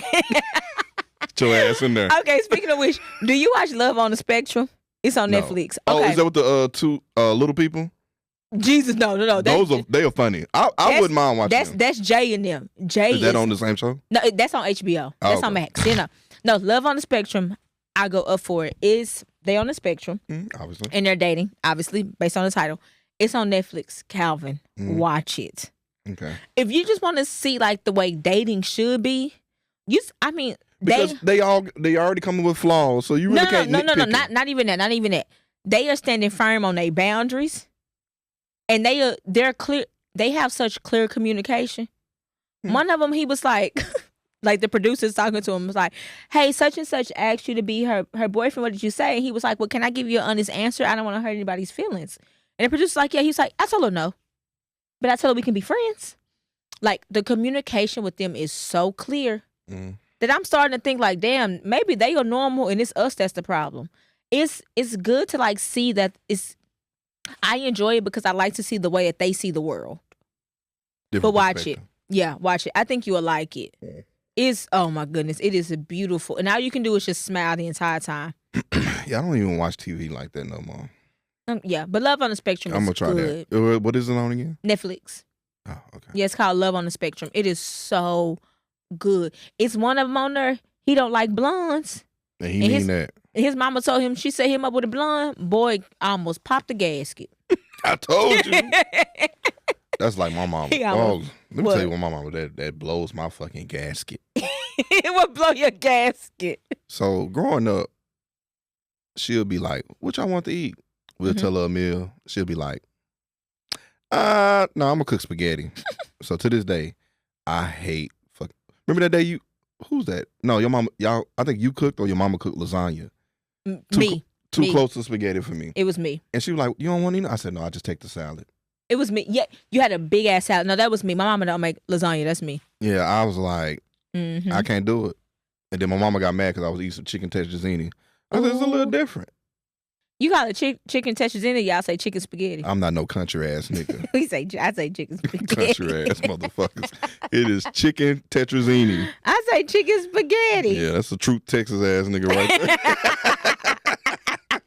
Get your ass in there. Okay, speaking of which, do you watch Love on the Spectrum? It's on No. Netflix. Oh, Okay. is that with the two little people? Jesus, no. They are funny. I wouldn't mind watching them. That's Jay and them. Jay Is that on the same show? No, that's on HBO. That's on okay. Max. You know. No, Love on the Spectrum, I go up for it. They on the spectrum Obviously. and they're dating, obviously, based on the title. It's on Netflix. Calvin, watch it. Okay. If you just want to see like the way dating should be, Because they already coming with flaws, so you really can't no, nitpick it. not even that. They are standing firm on their boundaries, and they're clear. They have such clear communication. One of them, he was like, like the producer's talking to him was like, "Hey, such and such asked you to be her boyfriend. What did you say?" And he was like, "Well, can I give you an honest answer? I don't want to hurt anybody's feelings." And the producer's like, "Yeah." He's like, "I told her no, but I told her we can be friends." Like the communication with them is so clear. That I'm starting to think like, damn, maybe they are normal and it's us that's the problem. It's good to like see that I enjoy it because I like to see the way that they see the world. Different But watch perspective. it. Yeah, watch it. I think you'll like it. It's, oh my goodness, it is a beautiful. And all you can do is just smile the entire time. Yeah, I don't even watch TV like that no more. Yeah, but Love on the Spectrum I'm is gonna try good. that. What is it on again? Netflix. Oh, okay. Yeah, it's called Love on the Spectrum. It is so good. It's one of them on there. He don't like blondes. And he mean that. His mama told him she set him up with a blonde. Boy almost popped the gasket. I told you. That's like my mama. He Oh, almost- let me what? tell you what my mama that blows my fucking gasket. It would blow your gasket. So growing up, she'll be like, "What y'all want to eat?" We'll tell her a meal. She'll be like, no, I'm gonna cook spaghetti." So to this day, I hate remember that day who's that? No, your mama, y'all, I think you cooked or your mama cooked lasagna. Me. Too close to spaghetti for me. It was me. And she was like, "You don't want any?" I said, "No, I just take the salad." It was me. Yeah, you had a big ass salad. No, that was me. My mama don't make lasagna. That's me. Yeah, I was like, Mm-hmm. I can't do it. And then my mama got mad because I was eating some chicken tetrazzini. I said, "It's a little different." You call it chicken tetrazzini, y'all say chicken spaghetti. I'm not no country ass nigga. I say chicken spaghetti. Country ass motherfuckers. It is chicken tetrazzini. I say chicken spaghetti. Yeah, that's a true Texas ass nigga right there.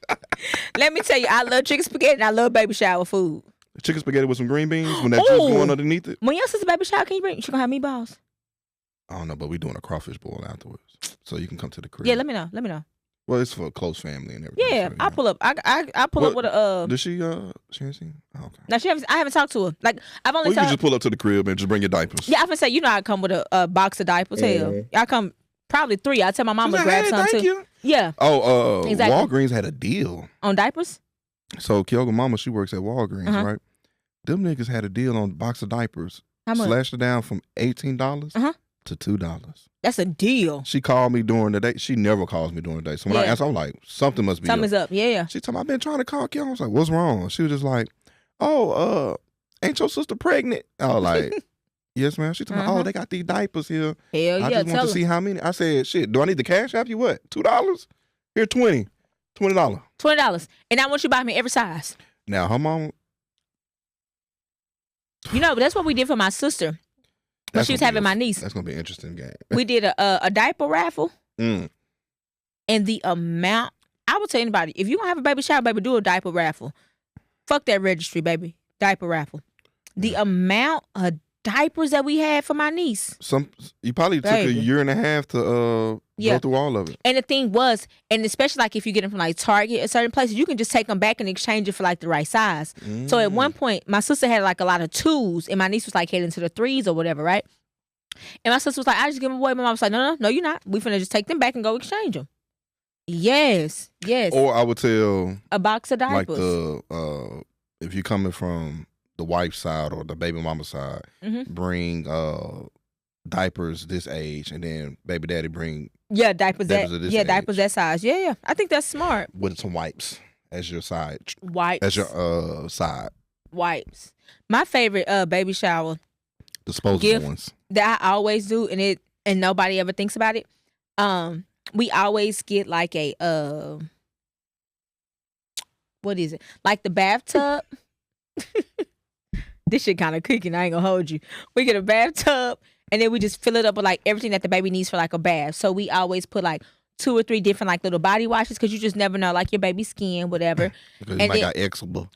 Let me tell you, I love chicken spaghetti and I love baby shower food. Chicken spaghetti with some green beans when that juice going underneath it. When your sister baby shower, can you bring? She gonna have meatballs. I don't know, but we doing a crawfish boil afterwards, so you can come to the crib. Yeah, let me know. Well, it's for a close family and everything. Yeah, so, I'll pull up. I pull up with a. Did she ain't seen? Oh, okay. No, I haven't talked to her. Like I've only. Well, you can just pull up to the crib and just bring your diapers. Yeah, I would say I come with a box of diapers. Hell, I come probably 3. I tell my mama to grab some too. You. Yeah. Oh, exactly. Walgreens had a deal On diapers. So Kyoga mama, she works at Walgreens, Uh-huh. right? Them niggas had a deal on a box of diapers. How much? Slashed it down from $18 Uh-huh. to $2. That's a deal. She called me during the day. She never calls me during the day. So when I Yeah. asked, I'm like, something must be Something's up. Yeah. She told me, I've been trying to call Kyoga. I was like, what's wrong? She was just like, ain't your sister pregnant? I was like, yes, ma'am. She told me, Uh-huh. they got these diapers here. Hell I yeah. just want to see how many. I said, shit, do I need the cash app you what? $2? Here, $20. $20. And I want you to buy me every size. Now, her mom. But that's what we did for my sister when That's she was gonna be having my niece. That's going to be an interesting game. We did a diaper raffle. Mm. And the amount, I would tell anybody, if you don't have a baby shower, baby, do a diaper raffle. Fuck that registry, baby. Diaper raffle. The amount of diapers that we had for my niece. You probably took a Baby. year and a half to Yeah. go through all of it. And the thing was, and especially like if you get them from like Target or certain places, you can just take them back and exchange it for like the right size. So at one point, my sister had like a lot of 2s, and my niece was like heading to the 3s or whatever, right? And my sister was like, I just give them away. My mom was like, no, you're not. We finna just take them back and go exchange them. Yes. Or I would tell A box of like diapers. if you're coming from the wife's side or the baby mama side, Mhm. bring diapers this age, and then baby daddy bring Yeah, diapers diapers of this diapers age. that size. Yeah. I think that's smart. with some wipes as your side. Wipes. As your side. Wipes. My favorite baby shower Disposable Gift. ones. that I always do, and nobody ever thinks about it. We always get like a what is it? Like the bathtub. This shit kind of cooking. I ain't gonna hold you. We get a bathtub, and then we just fill it up with like everything that the baby needs for like a bath. So we always put like 2 or 3 different like little body washes, because you just never know, like your baby's skin, whatever. Because you And might then- got eczema.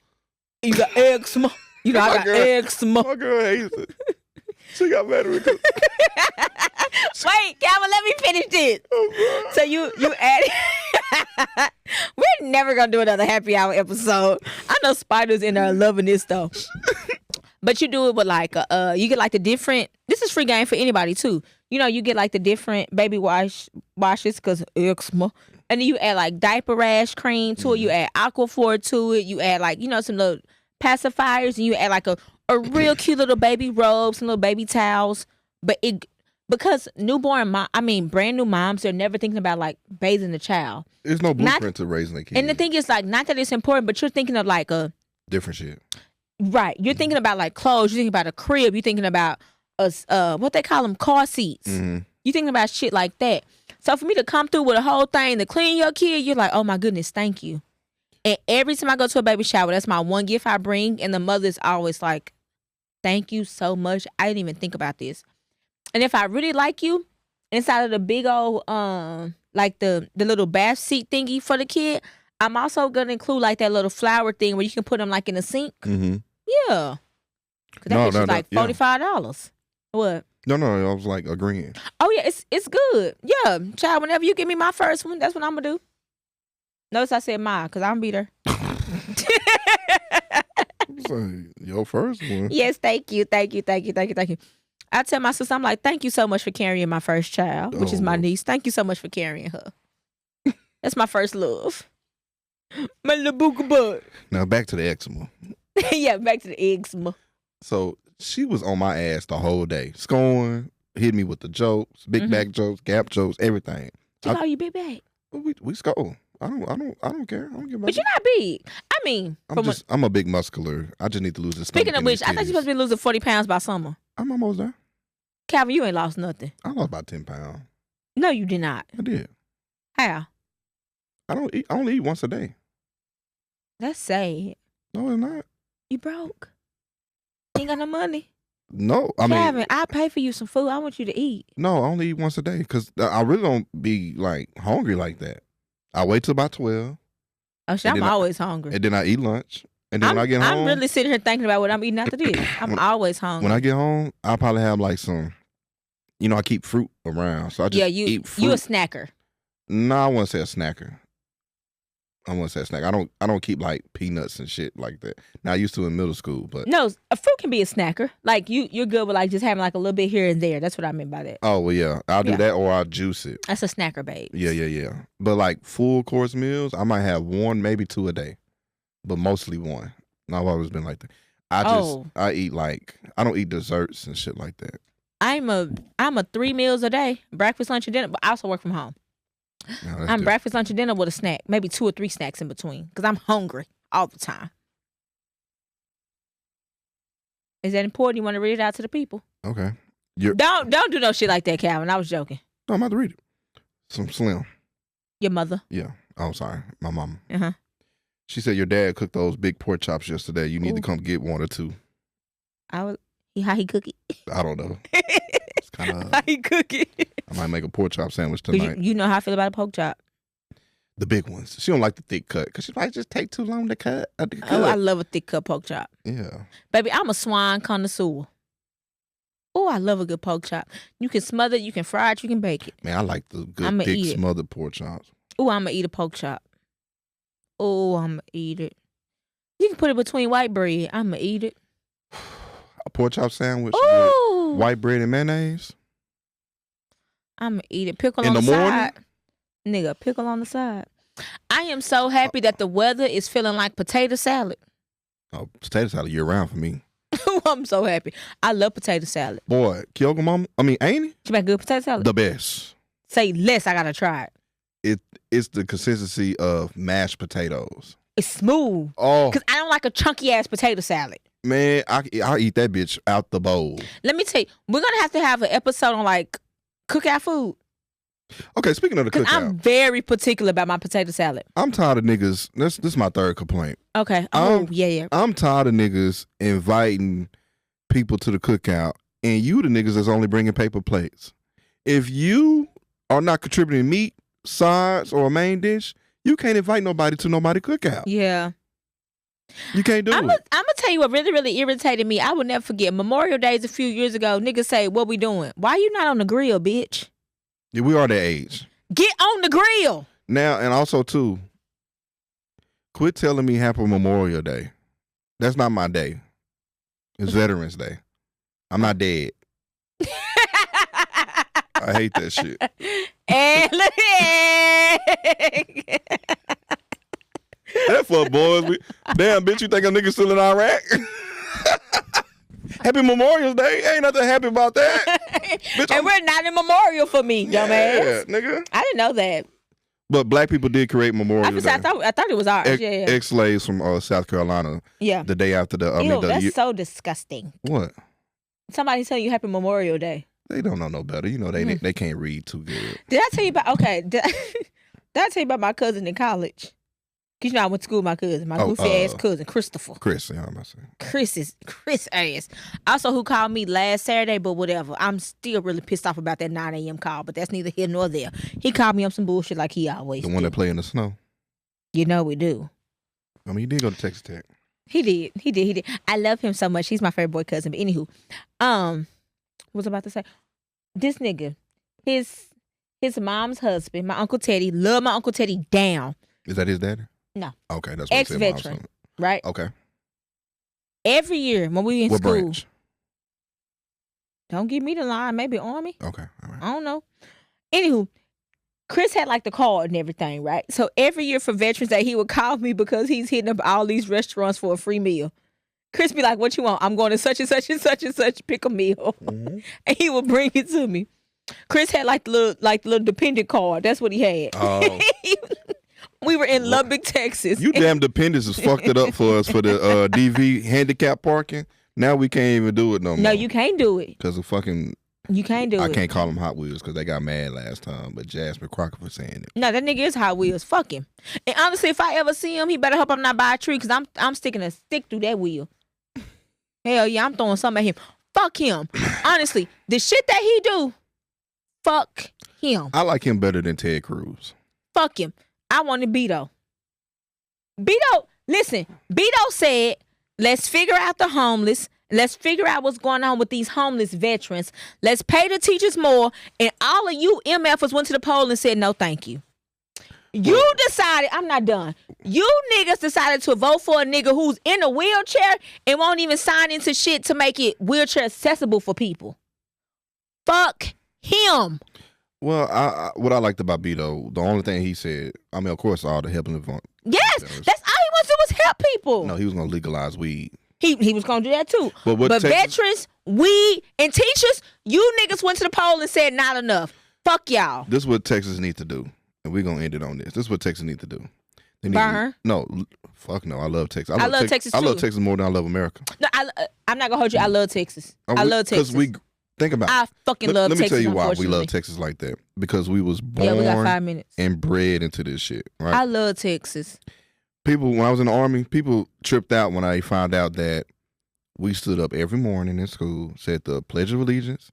You got eczema. I My got girl. eczema. My girl hates it. She got mad at me. Wait, Calvin, let me finish this. So you add. We're never gonna do another happy hour episode. I know Spiders in there loving this though. But you do it with like you get like the different. This is free game for anybody too. You get like the different baby washes because eczema, and then you add like diaper rash cream to it. You add Aquaphor to it. You add like some little pacifiers, and you add like a real cute little baby robe, some little baby towels. But because brand new moms, they're never thinking about like bathing the child. There's no blueprint to raising a kid. And the thing is, like, not that it's important, but you're thinking of like different shit. right. You're thinking about like clothes. You're thinking about a crib. You're thinking about what they call them, car seats. Mm-hmm. You're thinking about shit like that. So for me to come through with a whole thing to clean your kid, you're like, oh my goodness, thank you. And every time I go to a baby shower, that's my one gift I bring. And the mother's always like, thank you so much. I didn't even think about this. And if I really like you, inside of the big old, like the little bath seat thingy for the kid, I'm also going to include like that little flower thing where you can put them like in the sink. Mm-hmm. Yeah. Because that bitch is like $45. What? No, I was like agreeing. Oh, yeah, it's good. Yeah, child, whenever you give me my first one, that's what I'm going to do. Notice I said mine, because I'm beat her. Your first one. Yes, thank you. I tell my sister, I'm like, thank you so much for carrying my first child, which is my niece. Thank you so much for carrying her. That's my first love. My little booga butt. Now back to the eczema. Yeah, back to the eczema. So she was on my ass the whole day, scoring, hit me with the jokes, big back jokes, gap jokes, everything. She call you big bag. We score. I don't care. I don't give a But you're not big. I mean, I'm a big muscular. I just need to lose this. Speaking of which, I thought you're supposed to be losing 40 pounds by summer. I'm almost there. Calvin, you ain't lost nothing. I lost about 10 pounds. No, you did not. I did. How? I only eat once a day. That's sad. No, it's not. You broke. Ain't got no money. No, I mean, Kevin, I'll pay for you some food. I want you to eat. No, I only eat once a day because I really don't be like hungry like that. I wait till about 12. Oh shit, I'm always hungry. And then I eat lunch. And then when I get home, I'm really sitting here thinking about what I'm eating after this. I'm always hungry. When I get home, I'll probably have like some, I keep fruit around. So I just eat fruit. You a snacker. No, I wouldn't say a snacker. I don't keep like peanuts and shit like that. Now I used to in middle school, but no, a fruit can be a snacker. Like you're good with like just having like a little bit here and there. That's what I meant by that. Oh well, yeah, I'll do that or I'll juice it. That's a snacker, babe. Yeah. But like full course meals, I might have one, maybe two a day, but mostly one. I've always been like that. I eat like I don't eat desserts and shit like that. I'm a 3 meals a day, breakfast, lunch, and dinner. But I also work from home. No, I'm breakfast, lunch, and dinner with a snack, maybe 2 or 3 snacks in between, because I'm hungry all the time. Is that important? You want to read it out to the people? Okay. Don't do no shit like that, Calvin. I was joking. No, I'm about to read it. Some Slim. Your mother? Yeah. Oh, sorry. My mama. Uh-huh. She said your dad cooked those big pork chops yesterday. You need to come get 1 or 2. How he cook it? I don't know. It's kind of how he cook it. I might make a pork chop sandwich tonight. You know how I feel about a pork chop. The big ones. She don't like the thick cut because she might just take too long to cut. Oh, I love a thick cut pork chop. Yeah. Baby, I'm a swine connoisseur. Oh, I love a good pork chop. You can smother it, you can fry it, you can bake it. Man, I like the good thick smothered pork chops. Oh, I'm going to eat a pork chop. Oh, I'm going to eat it. You can put it between white bread. I'm going to eat it. A pork chop sandwich with white bread and mayonnaise. I'm going to eat it. Pickle on the side. Nigga, pickle on the side. I am so happy that the weather is feeling like potato salad. Oh, potato salad year round for me. I'm so happy. I love potato salad. Boy, Kyogo mama, ain't it? She make good potato salad? The best. Say less, I gotta try it. It's the consistency of mashed potatoes. It's smooth. Oh. Because I don't like a chunky ass potato salad. Man, I'll eat that bitch out the bowl. Let me tell you, we're gonna have an episode on like cookout food. Okay, speaking of the cookout. I'm very particular about my potato salad. I'm tired of niggas. This is my third complaint. Okay. Yeah. I'm tired of niggas inviting people to the cookout and you the niggas that's only bringing paper plates. If you are not contributing meat, sides, or a main dish, you can't invite nobody to nobody cookout. Yeah. You can't do it. I'm going to tell you what really, really irritated me. I will never forget. Memorial Days a few years ago, niggas say, what we doing? Why you not on the grill, bitch? Yeah, we are that age. Get on the grill. Now, and also, too, quit telling me Happy Memorial Day. That's not my day. It's Veterans Day. I'm not dead. I hate that shit. That fuck boys. Damn, bitch, you think a nigga still in Iraq? Happy Memorial Day. Ain't nothing happy about that. Bitch, and we're not in memorial for me, dumbass. Yeah, nigga. I didn't know that. But black people did create Memorial Day. I thought it was ours. Ex-slaves from South Carolina. Yeah. The day after the. That's so disgusting. What? Somebody tell you Happy Memorial Day. They don't know no better. You know they can't read too good. Did I tell you about? Okay. Did I tell you about my cousin in college? Cause I went to school with my cousin, my goofy ass cousin, Christopher. Chris, yeah, I'm about to say. Chris ass. Also, who called me last Saturday, but whatever. I'm still really pissed off about that 9 a.m. call, but that's neither here nor there. He called me on some bullshit like he always The one do. that play in the snow. You know we do. I mean, he did go to Texas Tech. He did. I love him so much. He's my favorite boy cousin. But anywho, what was I about to say? This nigga, his mom's husband, my Uncle Teddy, love my Uncle Teddy down. Is that his daddy? No. Okay, that's what ex-veteran, right? Okay. Every year when we in what school. Branch? Don't give me the line. Maybe Army. Okay, all right. I don't know. Anywho, Chris had like the card and everything, right? So every year for Veterans Day, he would call me because he's hitting up all these restaurants for a free meal. Chris be like, what you want? I'm going to such and such and such and such, pick a meal. Mm-hmm. And he would bring it to me. Chris had like the little dependent card. That's what he had. Oh. We were in Lubbock, Texas. You damn dependents has fucked it up for us for the DV handicap parking. Now we can't even do it no more. No, you can't do it. Because of fucking You can't do it. I can't call them Hot Wheels because they got mad last time, but Jasmine Crockett was saying it. No, that nigga is Hot Wheels. Fuck him. And honestly, if I ever see him, he better hope I'm not by a tree because I'm sticking a stick through that wheel. Hell yeah, I'm throwing something at him. Fuck him. Honestly, the shit that he do, fuck him. I like him better than Ted Cruz. Fuck him. I wanted Beto. Beto, listen, Beto said, let's figure out the homeless. Let's figure out what's going on with these homeless veterans. Let's pay the teachers more. And all of you MFers went to the poll and said, no, thank you. You decided, I'm not done. You niggas decided to vote for a nigga who's in a wheelchair and won't even sign into shit to make it wheelchair accessible for people. Fuck him. Well, what I liked about Beto, the only thing he said, I mean, of course, all the helping the yes, that's all he wants to do was help people. No, he was going to legalize weed. He was going to do that too. But Texas, veterans, weed, and teachers, you niggas went to the poll and said not enough. Fuck y'all. This is what Texas needs to do. And we're going to end it on this. This is what Texas needs to do. They need Burn? No, fuck no. I love Texas. I love Texas too. I love Texas more than I love America. No, I'm not going to hold you. I love Texas. I love Texas. Because think about it. I fucking love Texas. Let me tell you why we love Texas like that. Because we was born we got 5 minutes. and bred into this shit. Right? I love Texas. People, when I was in the Army, people tripped out when I found out that we stood up every morning in school, said the Pledge of Allegiance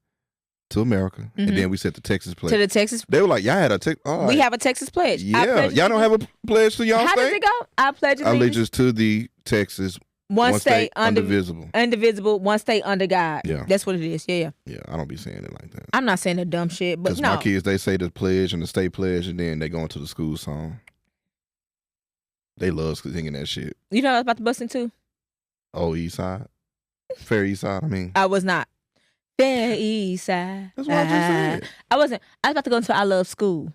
to America, and then we said the Texas Pledge. To the Texas. They were like, y'all had a Texas. We have a Texas Pledge. Yeah. Y'all don't have a pledge to y'all How state? does it go? I pledge allegiance to the Texas. One state indivisible. Indivisible, one state under God. Yeah. That's what it is. Yeah. Yeah, I don't be saying it like that. I'm not saying the dumb shit, but Because no. my kids, they say the pledge and the state pledge, and then they go into the school song. They love singing that shit. You know what I was about to bust into? Oh, East Side? Fair East Side, I mean. I was not. Fair East Side. That's what I just said. I wasn't. I was about to go into I Love School.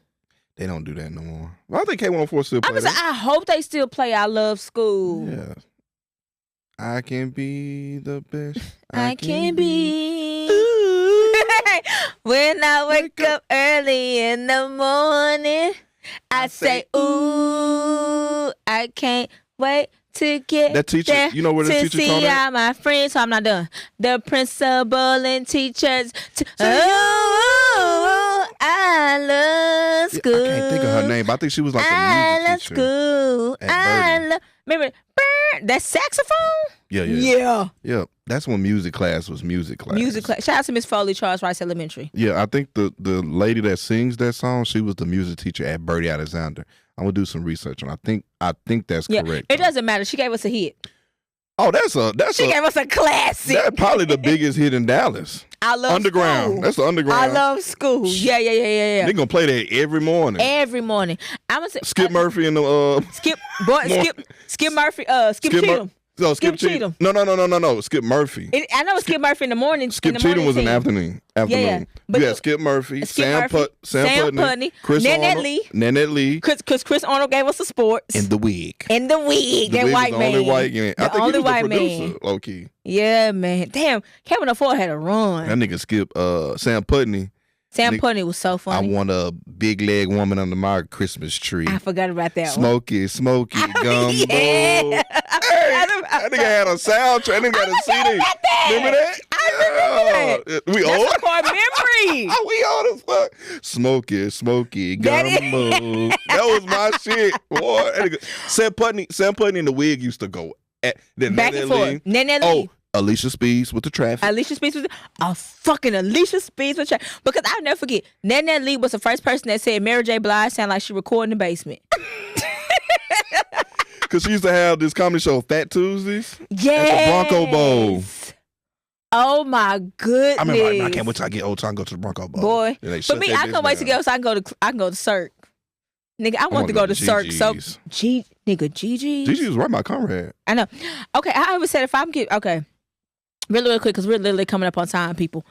They don't do that no more. Well, I think K104 still play that. I hope they still play I Love School. Yeah. I can be the best. I can be. When I wake up early in the morning, I say, ooh, I can't wait to get that teacher, there you know where the to teacher see called all my friends. So I'm not done. The principal and teachers. Oh, I love school. I can't think of her name, but I think she was like a music teacher. School. Remember that saxophone? Yeah. That's when music class was music class. Music class. Shout out to Miss Foley, Charles Rice Elementary. Yeah, I think the lady that sings that song, she was the music teacher at Bertie Alexander. I'm gonna do some research on. I think that's correct. It doesn't matter. She gave us a hit. Oh, she gave us a classic. That's probably the biggest hit in Dallas. I love Underground. School. That's the Underground. I love school. Yeah. They gonna play that every morning. Every morning. I'm gonna say Skip Murphy and the Skip Murphy. Skip Cheatham. No, Skip Cheatham. No. Skip Murphy. I know Skip Murphy in the morning. Skip Cheatham was in the afternoon. Yeah. But you had Skip Murphy, Sam Putney, Chris Arnold, Nanette Lee. Because Chris Arnold gave us the sports. In the wig. That white man. The only white man. I think he was the producer, man. Low key. Yeah, man. Damn, K104 had a run. That nigga Skip, Sam Putney. Sam Putney was so funny. I want a big leg woman under my Christmas tree. I forgot about that Smoky Gumbo. Yeah. Hey, that nigga had a soundtrack. That nigga had a CD. Remember that? I remember that. We old? That's a core memory. We old as fuck. Smoky Gumbo. That was my shit. Boy. Sam Putney in the wig used to go at back and forth. Nanette Lee. Alicia Speeds with the traffic. Fucking Alicia Speeds with traffic. Because I'll never forget, Nanette Lee was the first person that said Mary J. Blige sounded like she recorded in the basement. Because she used to have this comedy show, Fat Tuesdays. Yes. At the Bronco Bowl. Oh my goodness. I remember, I can't wait till I get old so I can go to the Bronco Bowl. Boy. For me, I can't wait to go so I can go to Cirque. Nigga, I want to go to Cirque. So, Gigi's. Gigi was right by Conrad. I know. Okay, I always said if I'm really quick, because we're literally coming up on time, people.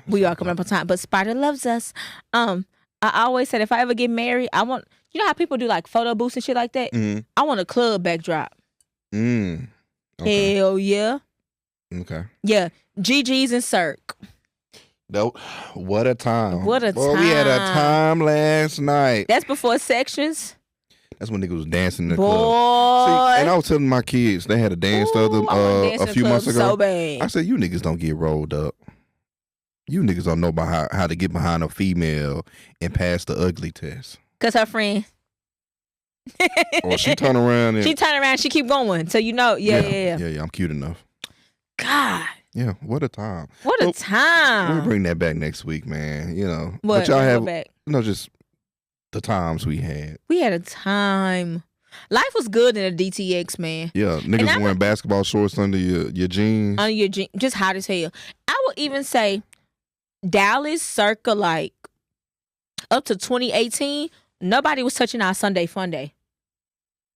We are coming up on time, but Spider loves us. I always said if I ever get married, I want, you know how people do like photo booths and shit like that? Mm-hmm. I want a club backdrop. Okay. Hell yeah. Okay. Yeah, Gigi's and Cirque. What a time. What a time. We had a time last night. That's before sections. That's when niggas was dancing in the club. See, and I was telling my kids, they had a dance a few months ago. So bad. I said, you niggas don't get rolled up. You niggas don't know about how to get behind a female and pass the ugly test. Cause her friend. Or she turn around and she turn around, she keep going. So you know, yeah. I'm cute enough. God. Yeah, what a time. What a time. We'll bring that back next week, man. You know. What? But y'all have back? Just the times we had. We had a time. Life was good in the DTX, man. Yeah, niggas wearing basketball shorts under your jeans. Under your jeans, just hot as hell. I would even say Dallas circa like up to 2018, nobody was touching our Sunday Fun Day.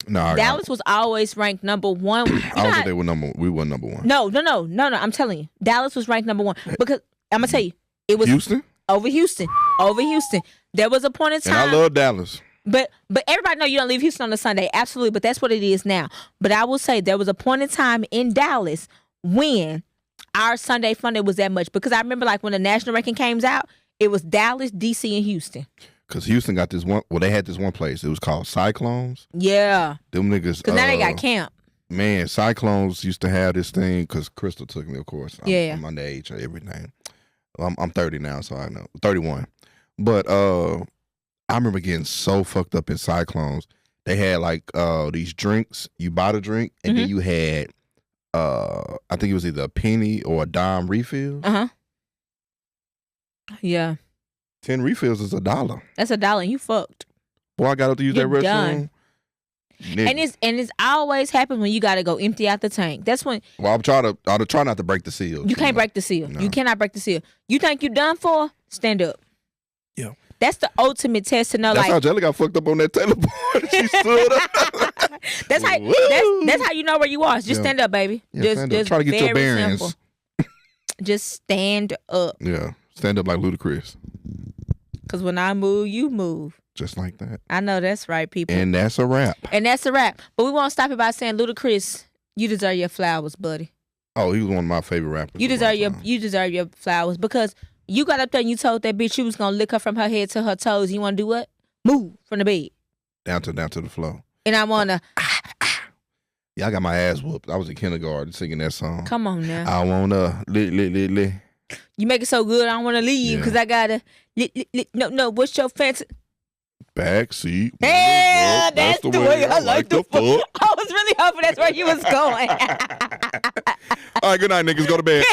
No, Dallas was always ranked number one. I don't think they were we were number one. No. I'm telling you, Dallas was ranked number one because I'm gonna tell you, it was Houston. Over Houston. There was a point in time, and I love Dallas. But everybody know you don't leave Houston on a Sunday, absolutely. But that's what it is now. But I will say there was a point in time in Dallas when our Sunday Fun Day was that much because I remember like when the national ranking came out, it was Dallas, DC, and Houston. Because Houston got this one. Well, they had this one place. It was called Cyclones. Yeah. Them niggas. Because now they got camp. Man, Cyclones used to have this thing because Crystal took me, of course. I'm underage or everything. I'm 30 now, so I know. 31. But I remember getting so fucked up in Cyclones. They had like these drinks. You bought a drink, and then you had, I think it was either a penny or a dime refill. Yeah. 10 refills is $1. That's $1 and you fucked. Boy, I got up to use that restroom. And it's always happens when you got to go empty out the tank. That's when. Well, I'll try not to break the seal. You can't break the seal. No. You cannot break the seal. You think you done for? Stand up. Yeah. That's the ultimate test to know. That's how Jelly got fucked up on that Taylor board. She stood up. that's how you know where you are. Just stand up, baby. Yeah, just try to get your bearings. Simple. Just stand up. Yeah, stand up like Ludacris. Cause when I move, you move. Just like that. I know that's right, people. And that's a wrap. But we won't stop it by saying, Ludacris, you deserve your flowers, buddy. Oh, he was one of my favorite rappers. You deserve your flowers because you got up there and you told that bitch you was gonna lick her from her head to her toes. You wanna do what? Move from the bed. Down to the floor. And I wanna. Yeah, I got my ass whooped. I was in kindergarten singing that song. Come on now. I wanna lick. You make it so good, I don't wanna leave because I gotta. No. What's your fancy? Backseat. Yeah, that's the way I like to fuck. I was really hoping that's where you was going. All right, good night, niggas. Go to bed.